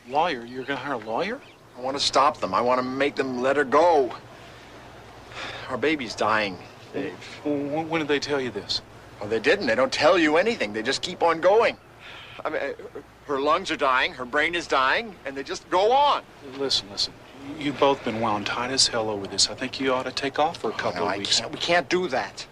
Lawyer? You're going to hire a lawyer? I want to stop them. I want to make them let her go. Our baby's dying, Dave. Well, when did they tell you this? Oh, they didn't. They don't tell you anything. They just keep on going. I mean, her lungs are dying, her brain is dying, and they just go on. Listen. You've both been wound tight as hell over this. I think you ought to take off for a couple of weeks. We can't do that.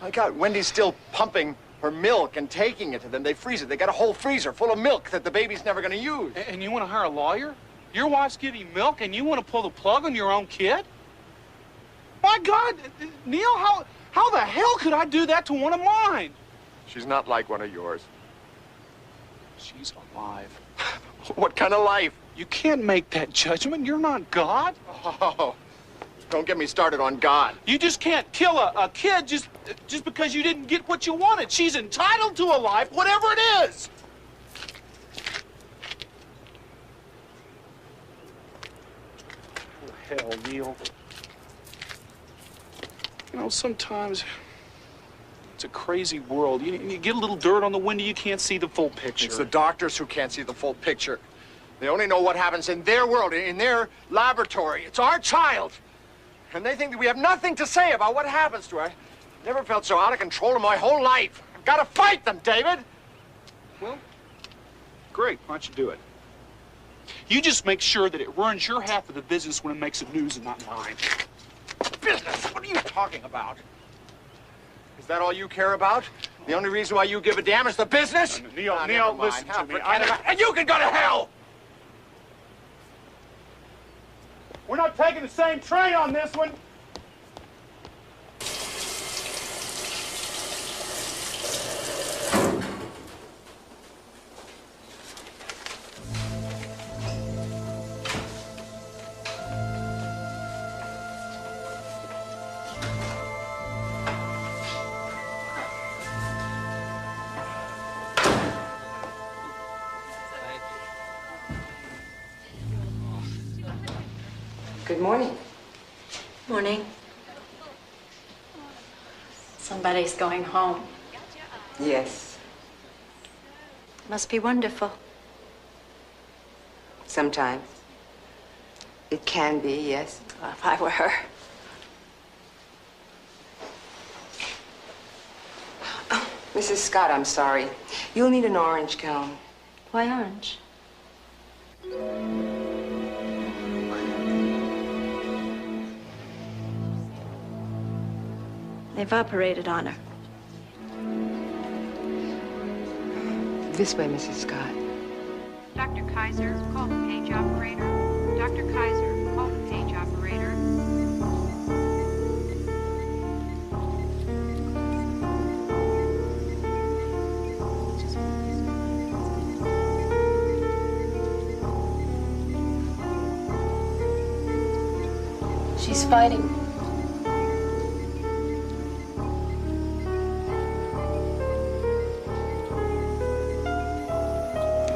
My God, Wendy's still pumping her milk and taking it to them. They freeze it. They got a whole freezer full of milk that the baby's never going to use. And you want to hire a lawyer? Your wife's giving milk and you want to pull the plug on your own kid? My God, Neil, how the hell could I do that to one of mine? She's not like one of yours. She's alive. What kind of life? You can't make that judgment. You're not God. Oh, don't get me started on God. You just can't kill a kid just because you didn't get what you wanted. She's entitled to a life, whatever it is. Oh, hell, Neil. You know, sometimes it's a crazy world. You get a little dirt on the window, you can't see the full picture. It's the doctors who can't see the full picture. They only know what happens in their world, in their laboratory. It's our child. And they think that we have nothing to say about what happens to her. I never felt so out of control in my whole life. I've got to fight them, David. Well, great. Why don't you do it? You just make sure that it runs your half of the business when it makes the news and not mine. Business? What are you talking about? Is that all you care about? The only reason why you give a damn is the business? Neil, Neil, listen to me. And you can go to hell! We're not taking the same train on this one. Good morning. Morning. Somebody's going home. Yes. Must be wonderful. Sometimes. It can be, yes. Well, if I were her. Oh, Mrs. Scott, I'm sorry. You'll need an orange gown. Why orange? They've operated on her. This way, Mrs. Scott. Dr. Kaiser, call the page operator. Dr. Kaiser, call the page operator. She's fighting.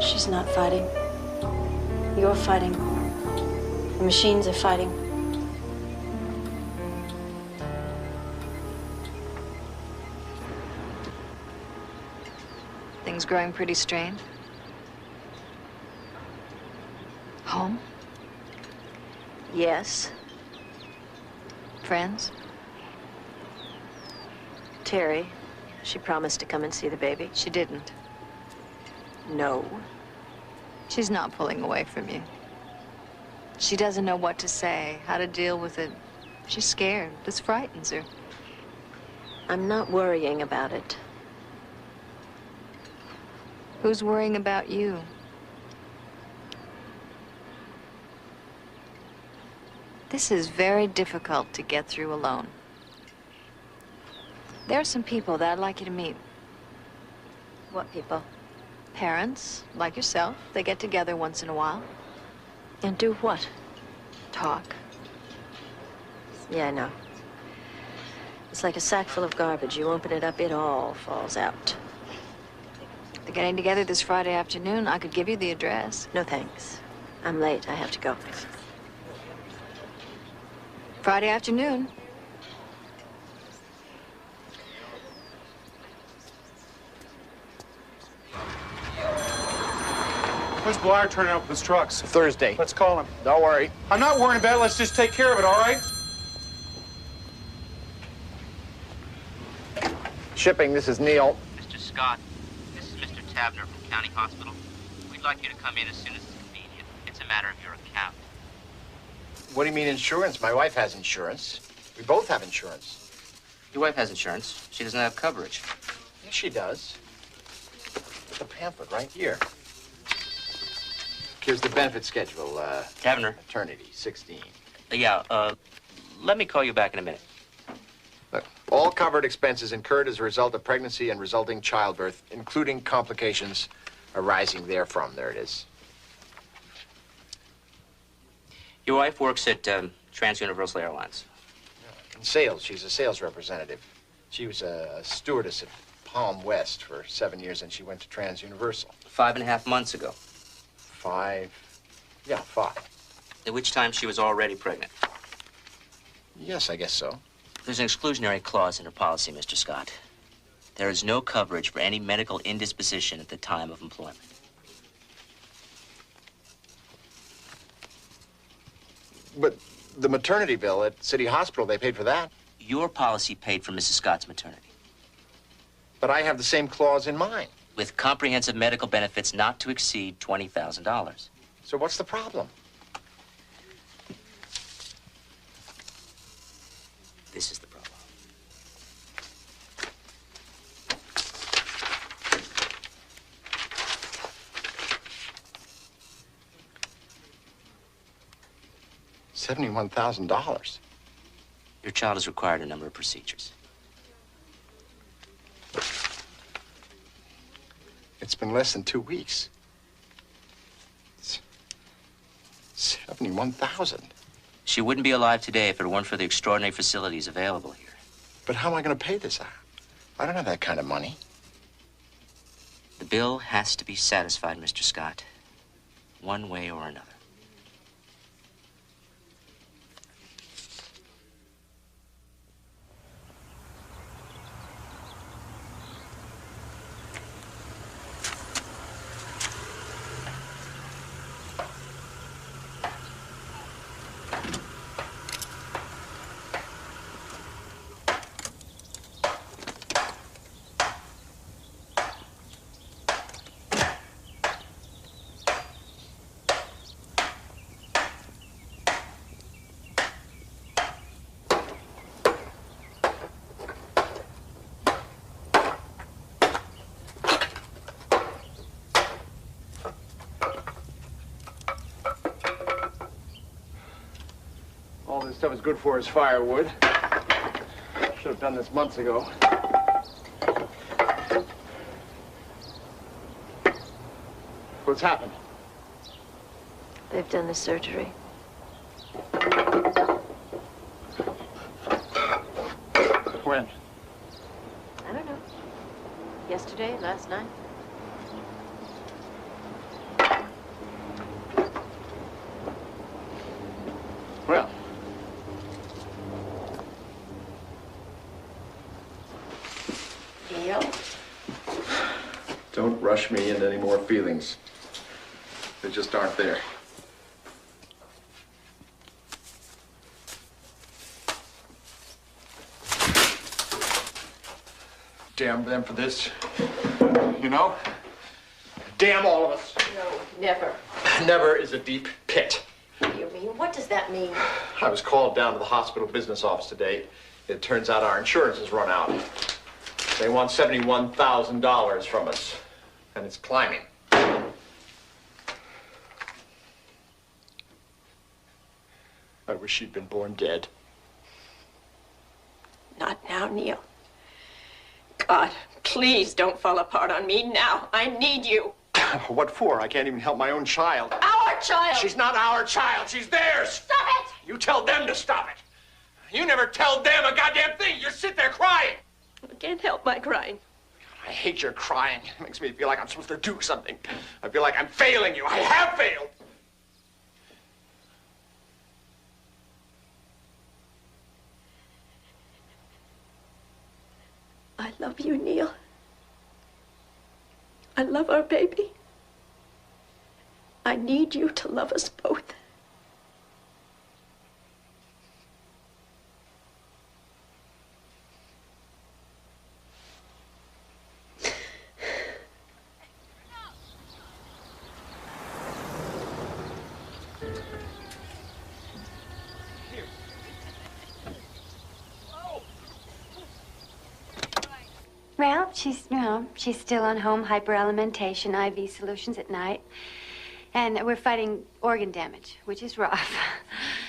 She's not fighting. You're fighting. The machines are fighting. Things growing pretty strained. Home? Yes. Friends? Terry, she promised to come and see the baby. She didn't. No. She's not pulling away from you. She doesn't know what to say, how to deal with it. She's scared. This frightens her. I'm not worrying about it. Who's worrying about you? This is very difficult to get through alone. There are some people that I'd like you to meet. What people? Parents, like yourself. They get together once in a while. And do what? Talk. Yeah, I know. It's like a sack full of garbage. You open it up, it all falls out. They're getting together this Friday afternoon. I could give you the address. No, thanks. I'm late. I have to go. Friday afternoon. When's Blyer turning up with his trucks? Thursday. Let's call him. Don't worry. I'm not worrying about it. Let's just take care of it, all right? Shipping, this is Neil. Mr. Scott, this is Mr. Tabner from County Hospital. We'd like you to come in as soon as it's convenient. It's a matter of your account. What do you mean insurance? My wife has insurance. We both have insurance. Your wife has insurance. She doesn't have coverage. Yes, she does. The pamphlet right here. Here's the benefit schedule. Taverner. Maternity, 16. Let me call you back in a minute. Look, all covered expenses incurred as a result of pregnancy and resulting childbirth, including complications arising therefrom. There it is. Your wife works at Trans-Universal Airlines. In sales, she's a sales representative. She was a stewardess at Palm West for 7 years, and she went to Trans-Universal. 5.5 months ago. 5. At which time she was already pregnant. Yes, I guess so. There's an exclusionary clause in her policy, Mr. Scott. There is no coverage for any medical indisposition at the time of employment. But the maternity bill at City Hospital, they paid for that. Your policy paid for Mrs. Scott's maternity. But I have the same clause in mine. With comprehensive medical benefits not to exceed $20,000. So what's the problem? This is the problem. $71,000. Your child has required a number of procedures. It's been less than 2 weeks. It's 71,000. She wouldn't be alive today if it weren't for the extraordinary facilities available here. But how am I going to pay this out? I don't have that kind of money. The bill has to be satisfied, Mr. Scott, one way or another. All this stuff is good for is firewood. Should have done this months ago. What's happened? They've done the surgery. When? I don't know. Yesterday, last night. Well. Neil? Don't rush me into any more feelings. They just aren't there. Damn them for this. You know? Damn all of us. No, never. Never is a deep pit. What do you mean? What does that mean? I was called down to the hospital business office today. It turns out our insurance has run out. They want $71,000 from us, and it's climbing. I wish she'd been born dead. Not now, Neil. God, please don't fall apart on me now. I need you. What for? I can't even help my own child. Our child! She's not our child. She's theirs. Stop it! You tell them to stop it. You never tell them a goddamn thing. You sit there crying. I can't help my crying. I hate your crying. It makes me feel like I'm supposed to do something. I feel like I'm failing you. I have failed. I love you, Neil. I love our baby. I need you to love us both. Well, she's still on home hyperalimentation, IV solutions at night. And we're fighting organ damage, which is rough.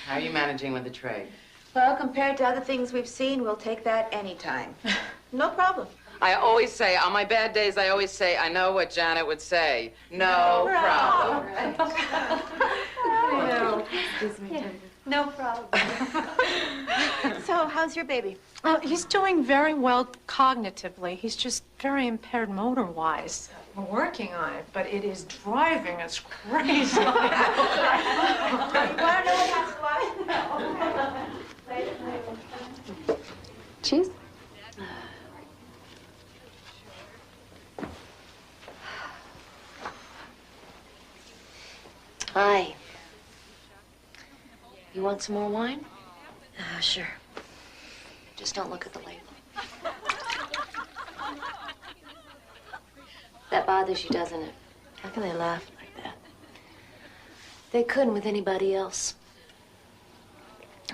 How are you managing with the trade? Well, compared to other things we've seen, we'll take that anytime. No problem. I always say, on my bad days, I always say, I know what Janet would say. No problem. No problem. So, how's your baby? He's doing very well cognitively. He's just very impaired motor-wise. We're working on it, but it is driving us crazy. You want to know what that's like? Cheese? Hi. You want some more wine? Sure. Just don't look at the label. That bothers you, doesn't it? How can they laugh like that? They couldn't with anybody else.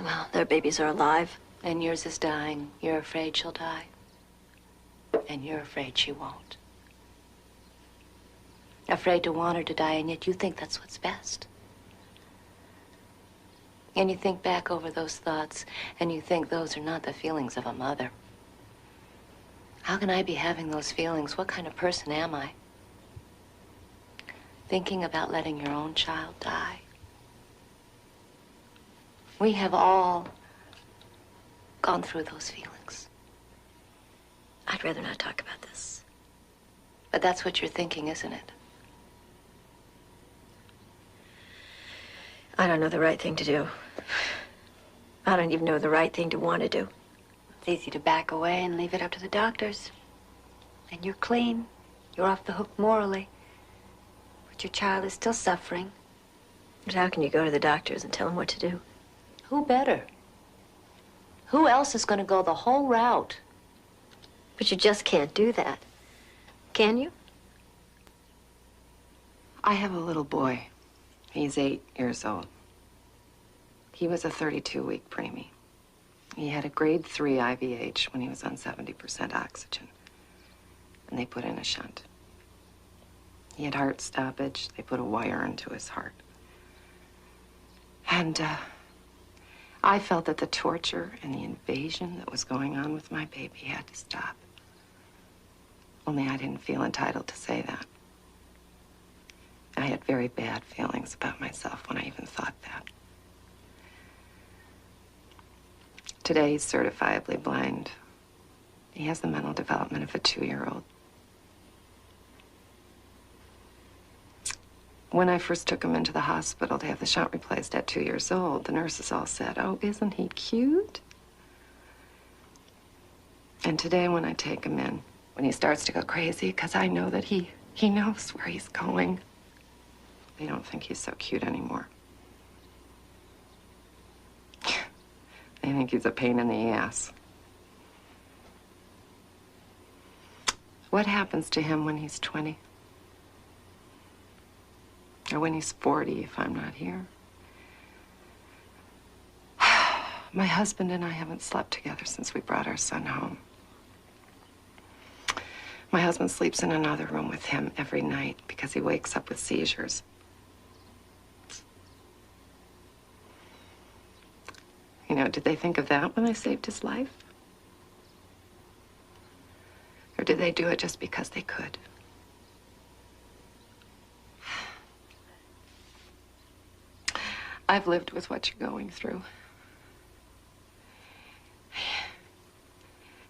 Well, their babies are alive. And yours is dying. You're afraid she'll die. And you're afraid she won't. Afraid to want her to die, and yet you think that's what's best. And you think back over those thoughts, and you think those are not the feelings of a mother. How can I be having those feelings? What kind of person am I? Thinking about letting your own child die. We have all gone through those feelings. I'd rather not talk about this. But that's what you're thinking, isn't it? I don't know the right thing to do. I don't even know the right thing to want to do. It's easy to back away and leave it up to the doctors. And you're clean. You're off the hook morally. But your child is still suffering. But how can you go to the doctors and tell them what to do? Who better? Who else is going to go the whole route? But you just can't do that. Can you? I have a little boy. He's 8 years old. He was a 32-week preemie. He had a grade 3 IVH when he was on 70% oxygen. And they put in a shunt. He had heart stoppage. They put a wire into his heart. And I felt that the torture and the invasion that was going on with my baby had to stop. Only I didn't feel entitled to say that. I had very bad feelings about myself when I even thought that. Today, he's certifiably blind. He has the mental development of a 2-year-old. When I first took him into the hospital to have the shunt replaced at 2 years old, the nurses all said, "Oh, isn't he cute?" And today, when I take him in, when he starts to go crazy, because I know that he knows where he's going, they don't think he's so cute anymore. They think he's a pain in the ass. What happens to him when he's 20? Or when he's 40, if I'm not here? My husband and I haven't slept together since we brought our son home. My husband sleeps in another room with him every night because he wakes up with seizures. You know, did they think of that when I saved his life? Or did they do it just because they could? I've lived with what you're going through.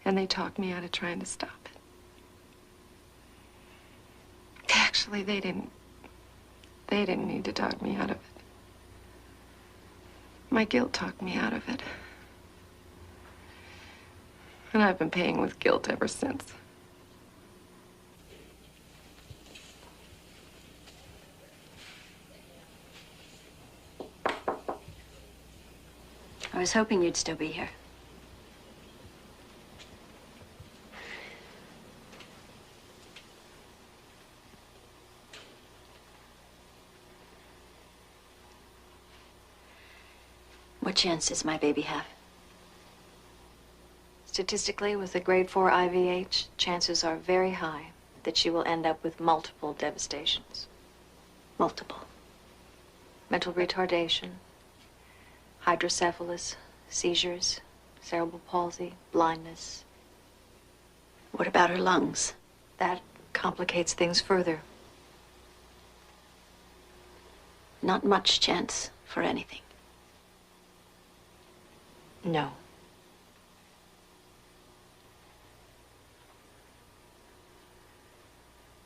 And they talked me out of trying to stop it. Actually, they didn't need to talk me out of it. My guilt talked me out of it. And I've been paying with guilt ever since. I was hoping you'd still be here. What chance does my baby have? Statistically, with a grade 4 IVH, chances are very high that she will end up with multiple devastations. Multiple. mental retardation, hydrocephalus, seizures, cerebral palsy, blindness. What about her lungs? That complicates things further. Not much chance for anything. No.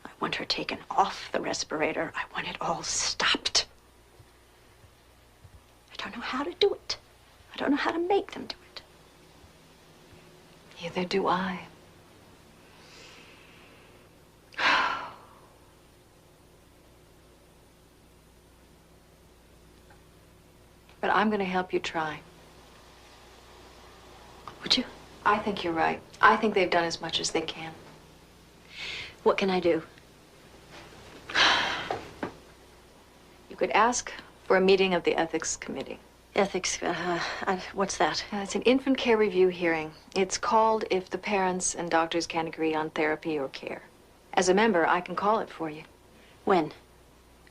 I want her taken off the respirator. I want it all stopped. I don't know how to do it. I don't know how to make them do it. Neither do I. But I'm going to help you try. Would you? I think you're right. I think they've done as much as they can. What can I do? You could ask for a meeting of the Ethics Committee. Ethics, what's that? It's an infant care review hearing. It's called if the parents and doctors can't agree on therapy or care. As a member, I can call it for you. When?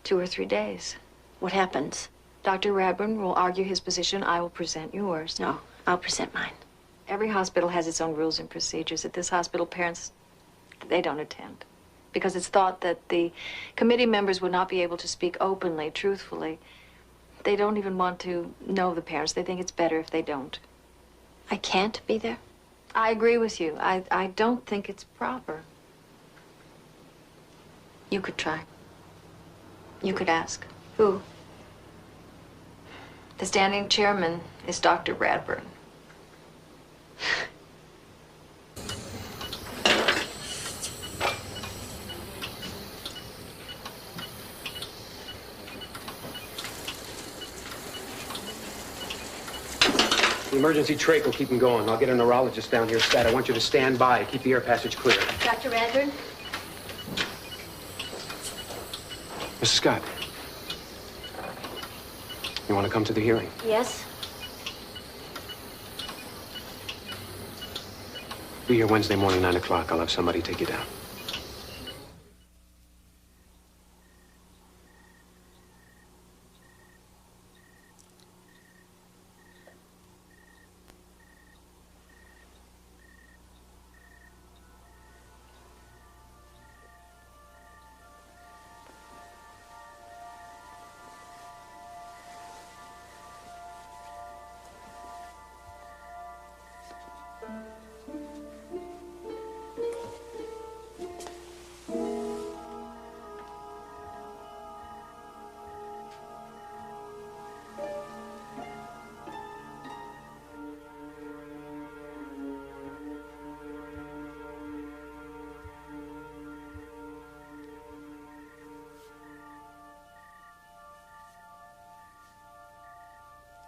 2 or 3 days. What happens? Dr. Radburn will argue his position. I will present yours. No, I'll present mine. Every hospital has its own rules and procedures. At this hospital, parents, they don't attend. Because it's thought that the committee members would not be able to speak openly, truthfully. They don't even want to know the parents. They think it's better if they don't. I can't be there? I agree with you. I don't think it's proper. You could try. You could ask. Who? The standing chairman is Dr. Radburn. The emergency trach will keep him going. I'll get a neurologist down here stat. I want you to stand by. Keep the air passage clear. Dr. Radburn? Mrs. Scott. You want to come to the hearing? Yes? Be here Wednesday morning, 9 o'clock. I'll have somebody take you down.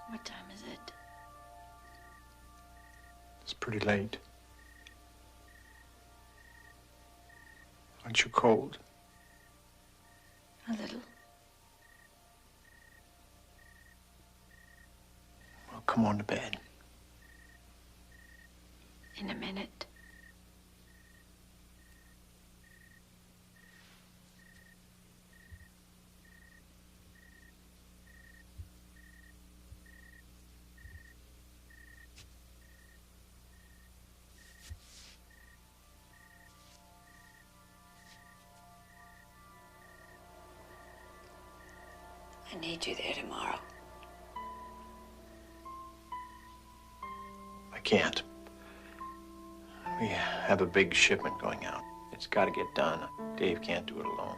What time is it? It's pretty late. Aren't you cold? A little. Well, come on to bed. In a minute. I need you there tomorrow. I can't. We have a big shipment going out. It's got to get done. Dave can't do it alone.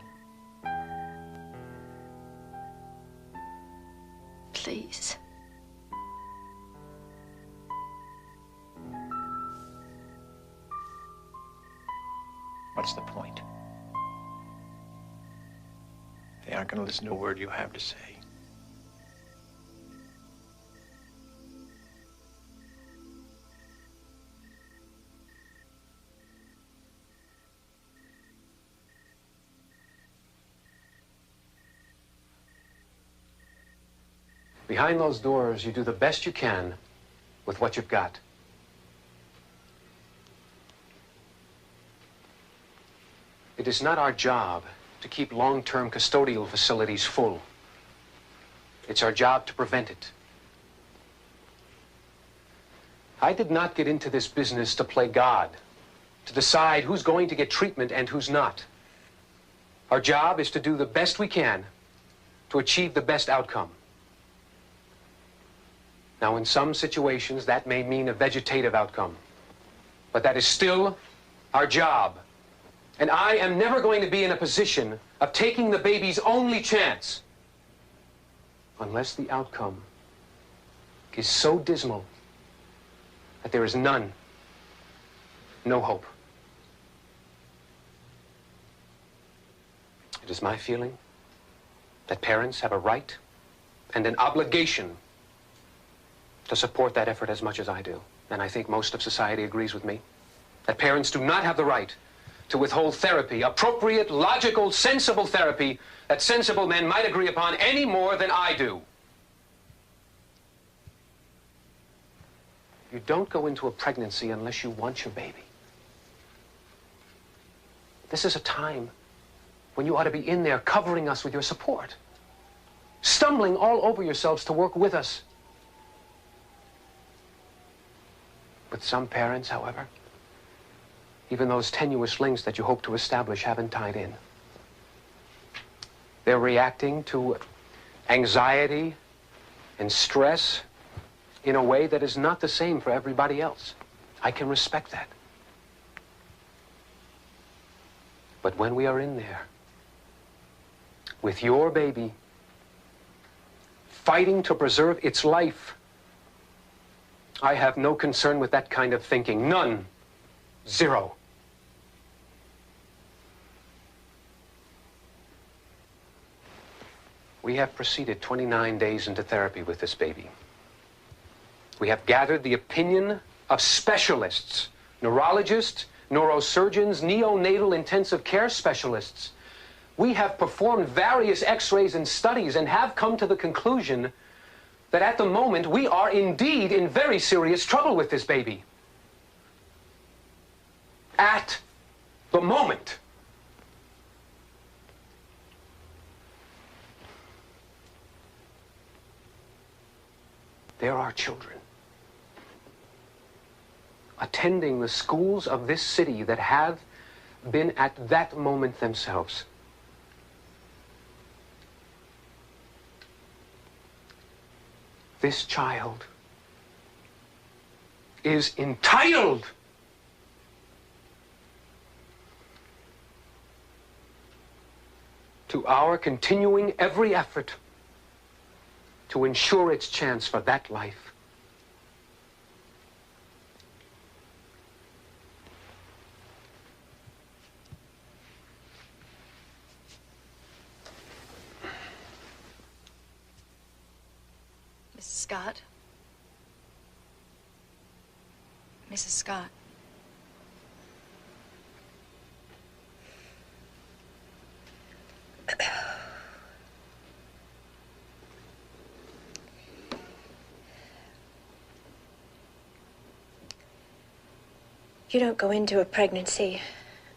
Please. What's the point? They aren't going to listen to a word you have to say. Behind those doors, you do the best you can with what you've got. It is not our job to keep long-term custodial facilities full. It's our job to prevent it. I did not get into this business to play God, to decide who's going to get treatment and who's not. Our job is to do the best we can to achieve the best outcome. Now, in some situations, that may mean a vegetative outcome, but that is still our job. And I am never going to be in a position of taking the baby's only chance unless the outcome is so dismal that there is no hope. It is my feeling that parents have a right and an obligation to support that effort as much as I do. And I think most of society agrees with me that parents do not have the right to withhold therapy, appropriate, logical, sensible therapy that sensible men might agree upon any more than I do. You don't go into a pregnancy unless you want your baby. This is a time when you ought to be in there covering us with your support, stumbling all over yourselves to work with us. But some parents, however, even those tenuous links that you hope to establish haven't tied in. They're reacting to anxiety and stress in a way that is not the same for everybody else. I can respect that. But when we are in there with your baby, fighting to preserve its life, I have no concern with that kind of thinking. None. Zero. We have proceeded 29 days into therapy with this baby. We have gathered the opinion of specialists, neurologists, neurosurgeons, neonatal intensive care specialists. We have performed various x-rays and studies and have come to the conclusion that at the moment we are indeed in very serious trouble with this baby. At the moment. There are children attending the schools of this city that have been at that moment themselves. This child is entitled to our continuing every effort to ensure its chance for that life. Mrs. Scott? Mrs. Scott? You don't go into a pregnancy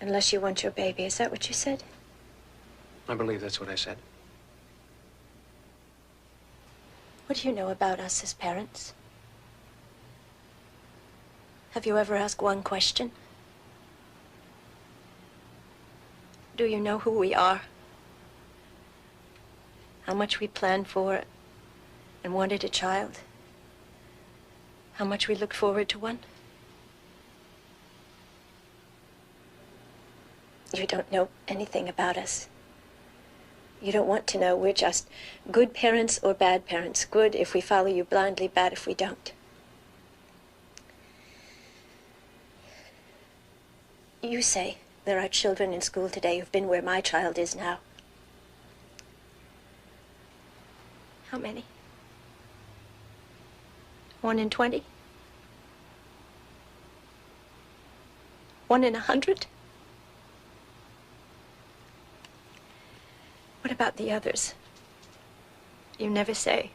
unless you want your baby. Is that what you said? I believe that's what I said. What do you know about us as parents? Have you ever asked one question? Do you know who we are? How much we planned for and wanted a child? How much we looked forward to one? You don't know anything about us. You don't want to know. We're just good parents or bad parents. Good if we follow you blindly, bad if we don't. You say there are children in school today who've been where my child is now. How many? 1 in 20? 1 in 100? What about the others? You never say.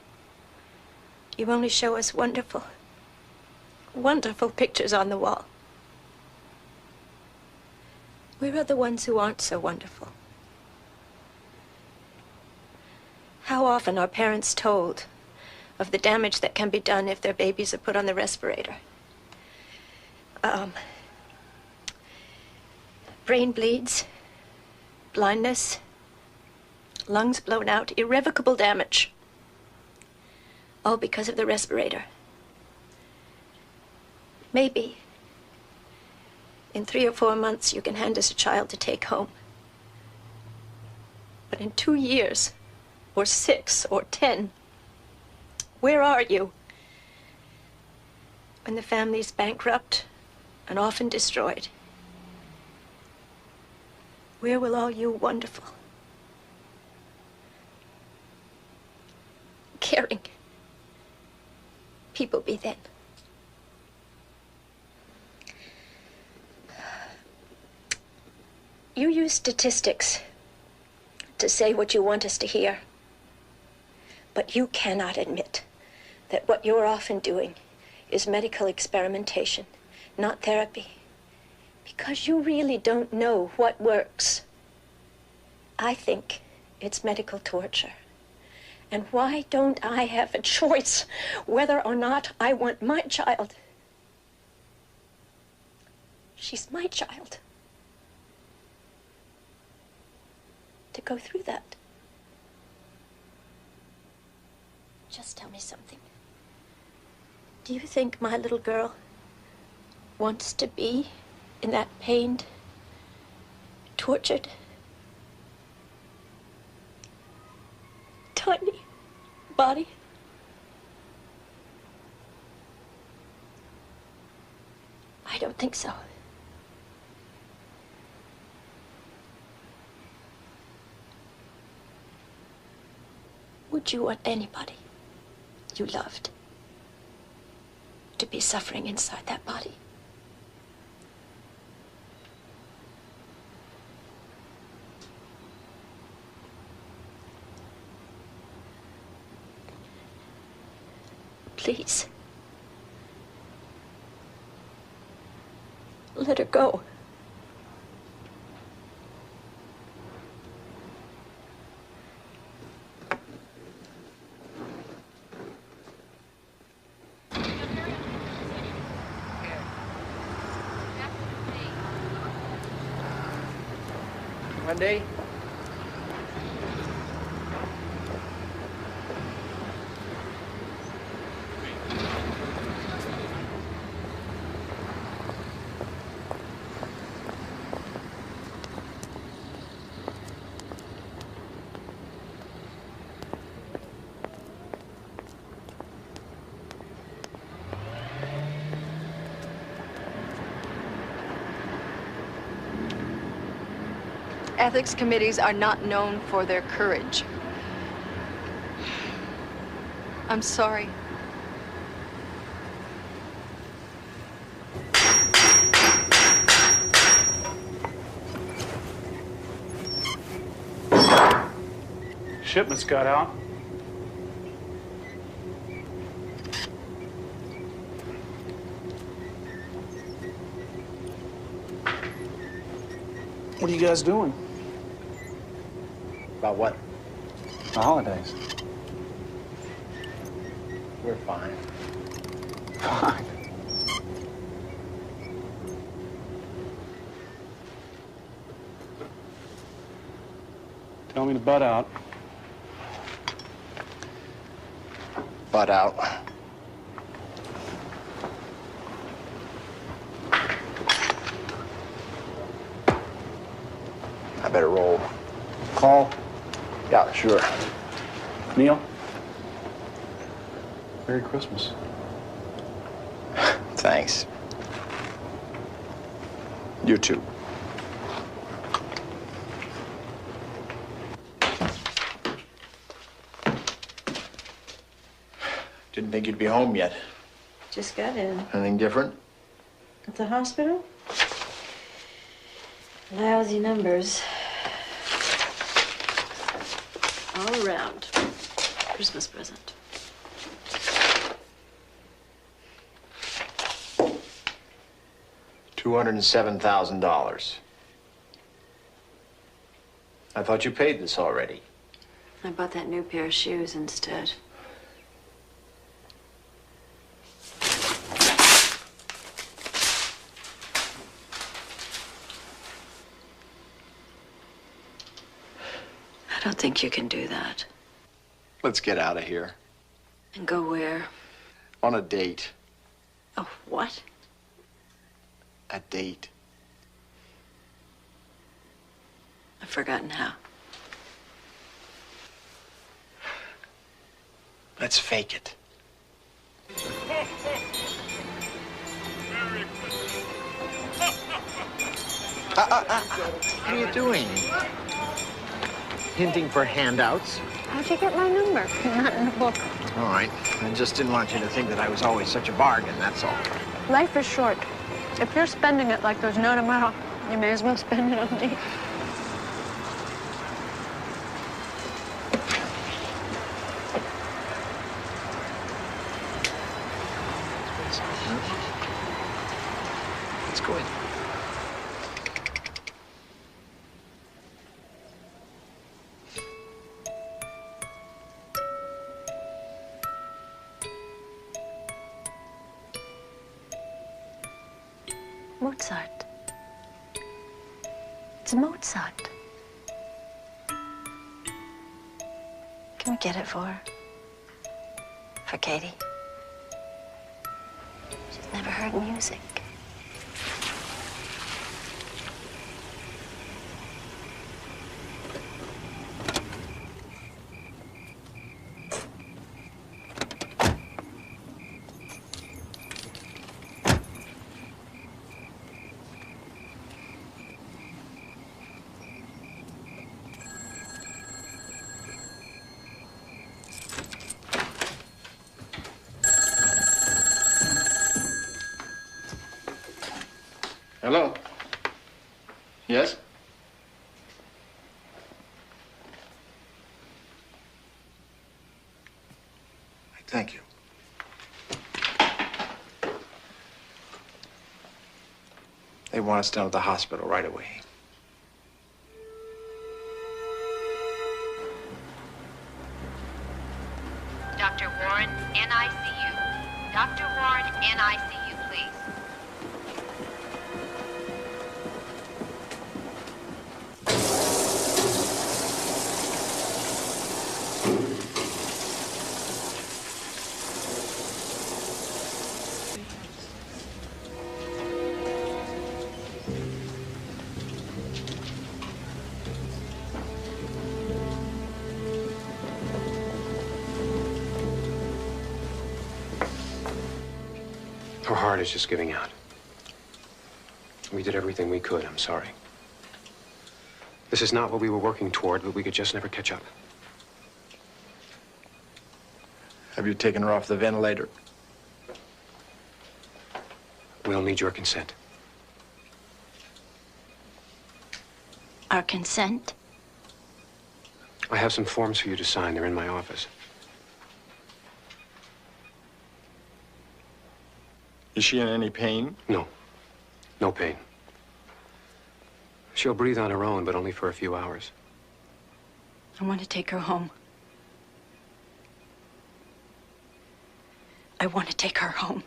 You only show us wonderful, wonderful pictures on the wall. Where are the ones who aren't so wonderful? How often are parents told of the damage that can be done if their babies are put on the respirator? Brain bleeds, blindness, lungs blown out, irrevocable damage. All because of the respirator. Maybe in 3 or 4 months you can hand us a child to take home. But in 2 years, or 6 or 10, where are you? When the family's bankrupt and often destroyed, where will all you wonderful, caring people be then? You use statistics to say what you want us to hear. But you cannot admit that what you're often doing is medical experimentation, not therapy. Because you really don't know what works. I think it's medical torture. And why don't I have a choice whether or not I want my child? She's my child. To go through that. Just tell me something. Do you think my little girl wants to be in that pained, tortured, tiny body? I don't think so. Would you want anybody you loved to be suffering inside that body? Please. Let her go. Wendy? Ethics committees are not known for their courage. I'm sorry. Shipments got out. What are you guys doing? About what? The holidays. We're fine. Fine. Tell me to butt out. Butt out. I better roll. Call. Yeah, sure. Neil. Merry Christmas. Thanks. You too. Didn't think you'd be home yet. Just got in. Anything different? At the hospital? Lousy numbers. All around. Christmas present. $207,000. I thought you paid this already. I bought that new pair of shoes instead. I don't think you can do that. Let's get out of here. And go where? On a date. Oh, what? A date. I've forgotten how. Let's fake it. What are you doing? Hinting for handouts? How'd you get my number? Not in the book. All right. I just didn't want you to think that I was always such a bargain, that's all. Life is short. If you're spending it like there's no tomorrow, you may as well spend it on me. Let's go in. Mozart. It's Mozart. Can we get it for her? For Katie? She's never heard music. Hello? Yes? Thank you. They want us down at the hospital right away. Dr. Warren, NICU. Dr. Warren, NICU, please. Her heart is just giving out. We did everything we could. I'm sorry. This is not what we were working toward, but we could just never catch up. Have you taken her off the ventilator? We'll need your consent. Our consent? I have some forms for you to sign. They're in my office. Is she in any pain? No. No pain. She'll breathe on her own, but only for a few hours. I want to take her home. I want to take her home.